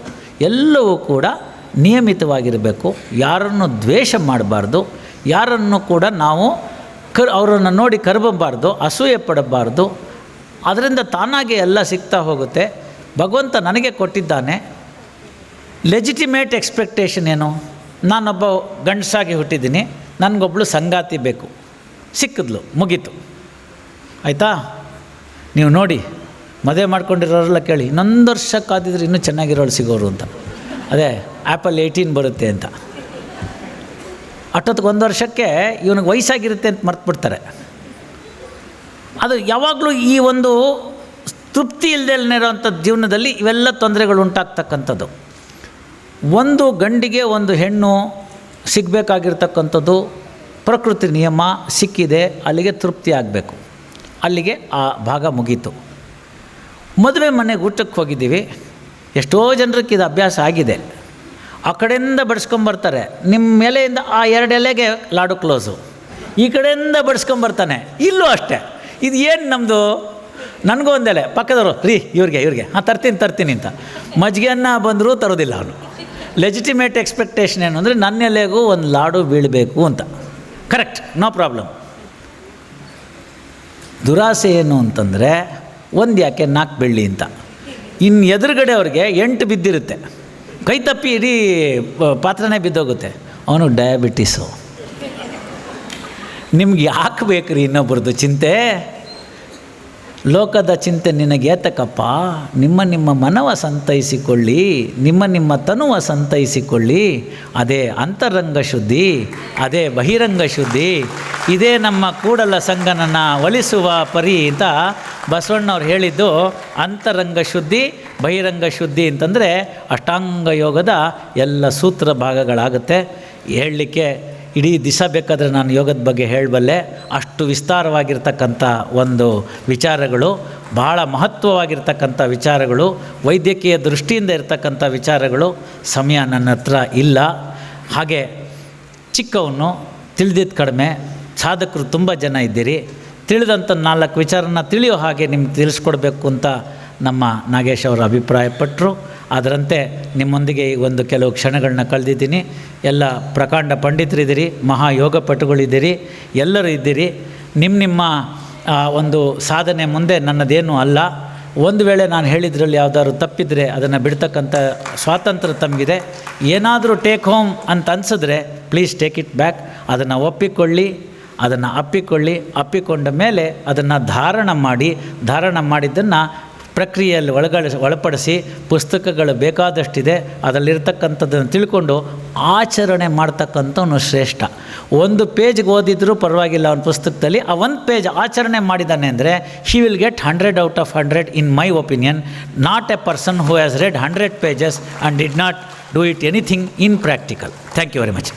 S1: ಎಲ್ಲವೂ ಕೂಡ ನಿಯಮಿತವಾಗಿರಬೇಕು. ಯಾರನ್ನು ದ್ವೇಷ ಮಾಡಬಾರ್ದು, ಯಾರನ್ನು ಕೂಡ ನಾವು ಅವರನ್ನು ನೋಡಿ ಕರಬಬಾರ್ದು, ಅಸೂಯೆ ಪಡಬಾರ್ದು. ಅದರಿಂದ ತಾನಾಗೆ ಎಲ್ಲ ಸಿಗ್ತಾ ಹೋಗುತ್ತೆ. ಭಗವಂತ ನನಗೆ ಕೊಟ್ಟಿದ್ದಾನೆ. ಲೆಜಿಟಿಮೇಟ್ ಎಕ್ಸ್ಪೆಕ್ಟೇಷನ್ ಏನು? ನಾನೊಬ್ಬ ಗಂಡಸಾಗಿ ಹುಟ್ಟಿದ್ದೀನಿ, ನನಗೊಬ್ಬಳು ಸಂಗಾತಿ ಬೇಕು, ಸಿಕ್ಕಿದ್ಲು, ಮುಗೀತು, ಆಯಿತಾ? ನೀವು ನೋಡಿ, ಮದುವೆ ಮಾಡ್ಕೊಂಡಿರೋರೆಲ್ಲ ಕೇಳಿ, ಇನ್ನೊಂದು ವರ್ಷ ಕಾದಿದ್ರೆ ಇನ್ನೂ ಚೆನ್ನಾಗಿರೋಳು ಸಿಗೋರು ಅಂತ. ಅದೇ ಆ್ಯಪಲ್ 18 ಬರುತ್ತೆ ಅಂತ. ಅಷ್ಟೊತ್ತಿಗೆ 1 ವರ್ಷಕ್ಕೆ ಇವನಿಗೆ ವಯಸ್ಸಾಗಿರುತ್ತೆ ಅಂತ ಮರ್ತ್ಬಿಡ್ತಾರೆ. ಅದು ಯಾವಾಗಲೂ ಈ ಒಂದು ತೃಪ್ತಿ ಇಲ್ಲದೆಲ್ಲಿರೋಂಥ ಜೀವನದಲ್ಲಿ ಇವೆಲ್ಲ ತೊಂದರೆಗಳು ಉಂಟಾಗ್ತಕ್ಕಂಥದ್ದು. ಒಂದು ಗಂಡಿಗೆ ಒಂದು ಹೆಣ್ಣು ಸಿಗಬೇಕಾಗಿರ್ತಕ್ಕಂಥದ್ದು ಪ್ರಕೃತಿ ನಿಯಮ, ಸಿಕ್ಕಿದೆ, ಅಲ್ಲಿಗೆ ತೃಪ್ತಿ ಆಗಬೇಕು, ಅಲ್ಲಿಗೆ ಆ ಭಾಗ ಮುಗೀತು. ಮದುವೆ ಮನೆಗೆ ಊಟಕ್ಕೆ ಹೋಗಿದ್ದೀವಿ, ಎಷ್ಟೋ ಜನರಿಗೆ ಇದು ಅಭ್ಯಾಸ ಆಗಿದೆ. ಆ ಕಡೆಯಿಂದ ಬಡಿಸ್ಕೊಂಬರ್ತಾರೆ, ನಿಮ್ಮ ಎಲೆಯಿಂದ ಆ 2 ಎಲೆಗೆ ಲಾಡು ಕ್ಲೋಸು, ಈ ಕಡೆಯಿಂದ ಬಡಿಸ್ಕೊಂಬರ್ತಾನೆ. ಇಲ್ಲೂ ಅಷ್ಟೇ. ಇದು ಏನು ನಮ್ಮದು? ನನಗೂ ಒಂದೆಲೆ, ಪಕ್ಕದವರು ರೀ ಇವ್ರಿಗೆ ಹಾಂ ತರ್ತೀನಿ ಅಂತ ಮಜ್ಜಿಗೆಯನ್ನು ಬಂದರೂ ತರೋದಿಲ್ಲ ಅವನು. ಲೆಜಿಟಿಮೇಟ್ ಎಕ್ಸ್ಪೆಕ್ಟೇಷನ್ ಏನು ಅಂದರೆ ನನ್ನ ಎಲೆಗೂ ಒಂದು ಲಾಡು ಬೀಳಬೇಕು ಅಂತ. Correct, no problem. ದುರಾಸೆ ಏನು ಅಂತಂದರೆ ಒಂದು ಯಾಕೆ 4 ಬೀಳಲಿ ಅಂತ. ಇನ್ನು ಎದುರುಗಡೆ ಅವ್ರಿಗೆ 8 ಬಿದ್ದಿರುತ್ತೆ, ಕೈ ತಪ್ಪಿ ಇಡೀ ಪಾತ್ರನೇ ಬಿದ್ದೋಗುತ್ತೆ. ಅವನು ಡಯಾಬಿಟೀಸು. ನಿಮ್ಗೆ ಯಾಕೆ ಬೇಕ್ರಿ ಇನ್ನೊಬ್ರದ್ದು ಚಿಂತೆ? ಲೋಕದ ಚಿಂತೆ ನಿನಗೆ ಏತಕಪ್ಪ? ನಿಮ್ಮ ಮನವ ಸಂತೈಸಿಕೊಳ್ಳಿ, ನಿಮ್ಮ ತನುವ ಸಂತೈಸಿಕೊಳ್ಳಿ. ಅದೇ ಅಂತರಂಗ ಶುದ್ಧಿ, ಅದೇ ಬಹಿರಂಗ ಶುದ್ಧಿ. ಇದೇ ನಮ್ಮ ಕೂಡಲ ಸಂಗನನ ಒಲಿಸುವ ಪರಿ ಅಂತ ಬಸವಣ್ಣವ್ರು ಹೇಳಿದ್ದು. ಅಂತರಂಗ ಶುದ್ಧಿ, ಬಹಿರಂಗ ಶುದ್ಧಿ ಅಂತಂದರೆ ಅಷ್ಟಾಂಗ ಯೋಗದ ಎಲ್ಲ ಸೂತ್ರ ಭಾಗಗಳಾಗುತ್ತೆ. ಹೇಳಲಿಕ್ಕೆ ಇಡೀ ದಿವಸ ಬೇಕಾದರೆ ನಾನು ಯೋಗದ ಬಗ್ಗೆ ಹೇಳಬಲ್ಲೆ. ಅಷ್ಟು ವಿಸ್ತಾರವಾಗಿರ್ತಕ್ಕಂಥ ಒಂದು ವಿಚಾರಗಳು, ಭಾಳ ಮಹತ್ವವಾಗಿರ್ತಕ್ಕಂಥ ವಿಚಾರಗಳು, ವೈದ್ಯಕೀಯ ದೃಷ್ಟಿಯಿಂದ ಇರ್ತಕ್ಕಂಥ ವಿಚಾರಗಳು. ಸಮಯ ನನ್ನ ಹತ್ರ ಇಲ್ಲ. ಹಾಗೆ ಚಿಕ್ಕವನು, ತಿಳಿದಿದ್ದು ಕಡಿಮೆ, ಸಾಧಕರು ತುಂಬ ಜನ ಇದ್ದೀರಿ. ತಿಳಿದಂಥ 4 ವಿಚಾರನ ತಿಳಿಯೋ ಹಾಗೆ ನಿಮ್ಗೆ ತಿಳಿಸ್ಕೊಡ್ಬೇಕು ಅಂತ ನಮ್ಮ ನಾಗೇಶ್ ಅವರು ಅಭಿಪ್ರಾಯಪಟ್ಟರು. ಅದರಂತೆ ನಿಮ್ಮೊಂದಿಗೆ ಈ ಒಂದು ಕೆಲವು ಕ್ಷಣಗಳನ್ನ ಕಳೆದಿದ್ದೀನಿ. ಎಲ್ಲ ಪ್ರಕಾಂಡ ಪಂಡಿತರಿದ್ದೀರಿ, ಮಹಾಯೋಗ ಪಟುಗಳಿದ್ದೀರಿ, ಎಲ್ಲರೂ ಇದ್ದೀರಿ. ನಿಮ್ಮ ಒಂದು ಸಾಧನೆ ಮುಂದೆ ನನ್ನದೇನೂ ಅಲ್ಲ. ಒಂದು ವೇಳೆ ನಾನು ಹೇಳಿದ್ರಲ್ಲಿ ಯಾವುದಾದ್ರು ತಪ್ಪಿದರೆ ಅದನ್ನು ಬಿಡ್ತಕ್ಕಂಥ ಸ್ವಾತಂತ್ರ್ಯ ತಮಗಿದೆ. ಏನಾದರೂ ಟೇಕ್ ಹೋಮ್ ಅಂತ ಅನಿಸಿದ್ರೆ ಪ್ಲೀಸ್ ಟೇಕ್ ಇಟ್ ಬ್ಯಾಕ್. ಅದನ್ನು ಒಪ್ಪಿಕೊಳ್ಳಿ, ಅದನ್ನು ಅಪ್ಪಿಕೊಂಡ ಮೇಲೆ ಅದನ್ನು ಧಾರಣ ಮಾಡಿದ್ದನ್ನು ಪ್ರಕ್ರಿಯೆಯಲ್ಲಿ ಒಳಪಡಿಸಿ ಪುಸ್ತಕಗಳು ಬೇಕಾದಷ್ಟಿದೆ. ಅದರಲ್ಲಿರ್ತಕ್ಕಂಥದ್ದನ್ನು ತಿಳ್ಕೊಂಡು ಆಚರಣೆ ಮಾಡ್ತಕ್ಕಂಥವನು ಶ್ರೇಷ್ಠ. 1 ಪೇಜ್ಗೆ ಓದಿದ್ರೂ ಪರವಾಗಿಲ್ಲ ಅವನ ಪುಸ್ತಕದಲ್ಲಿ. ಆ 1 ಪೇಜ್ ಆಚರಣೆ ಮಾಡಿದ್ದಾನೆ ಅಂದರೆ he will get 100 out of 100 in my opinion. Not a person who has read 100 pages and did not do it anything in practical. Thank you very much.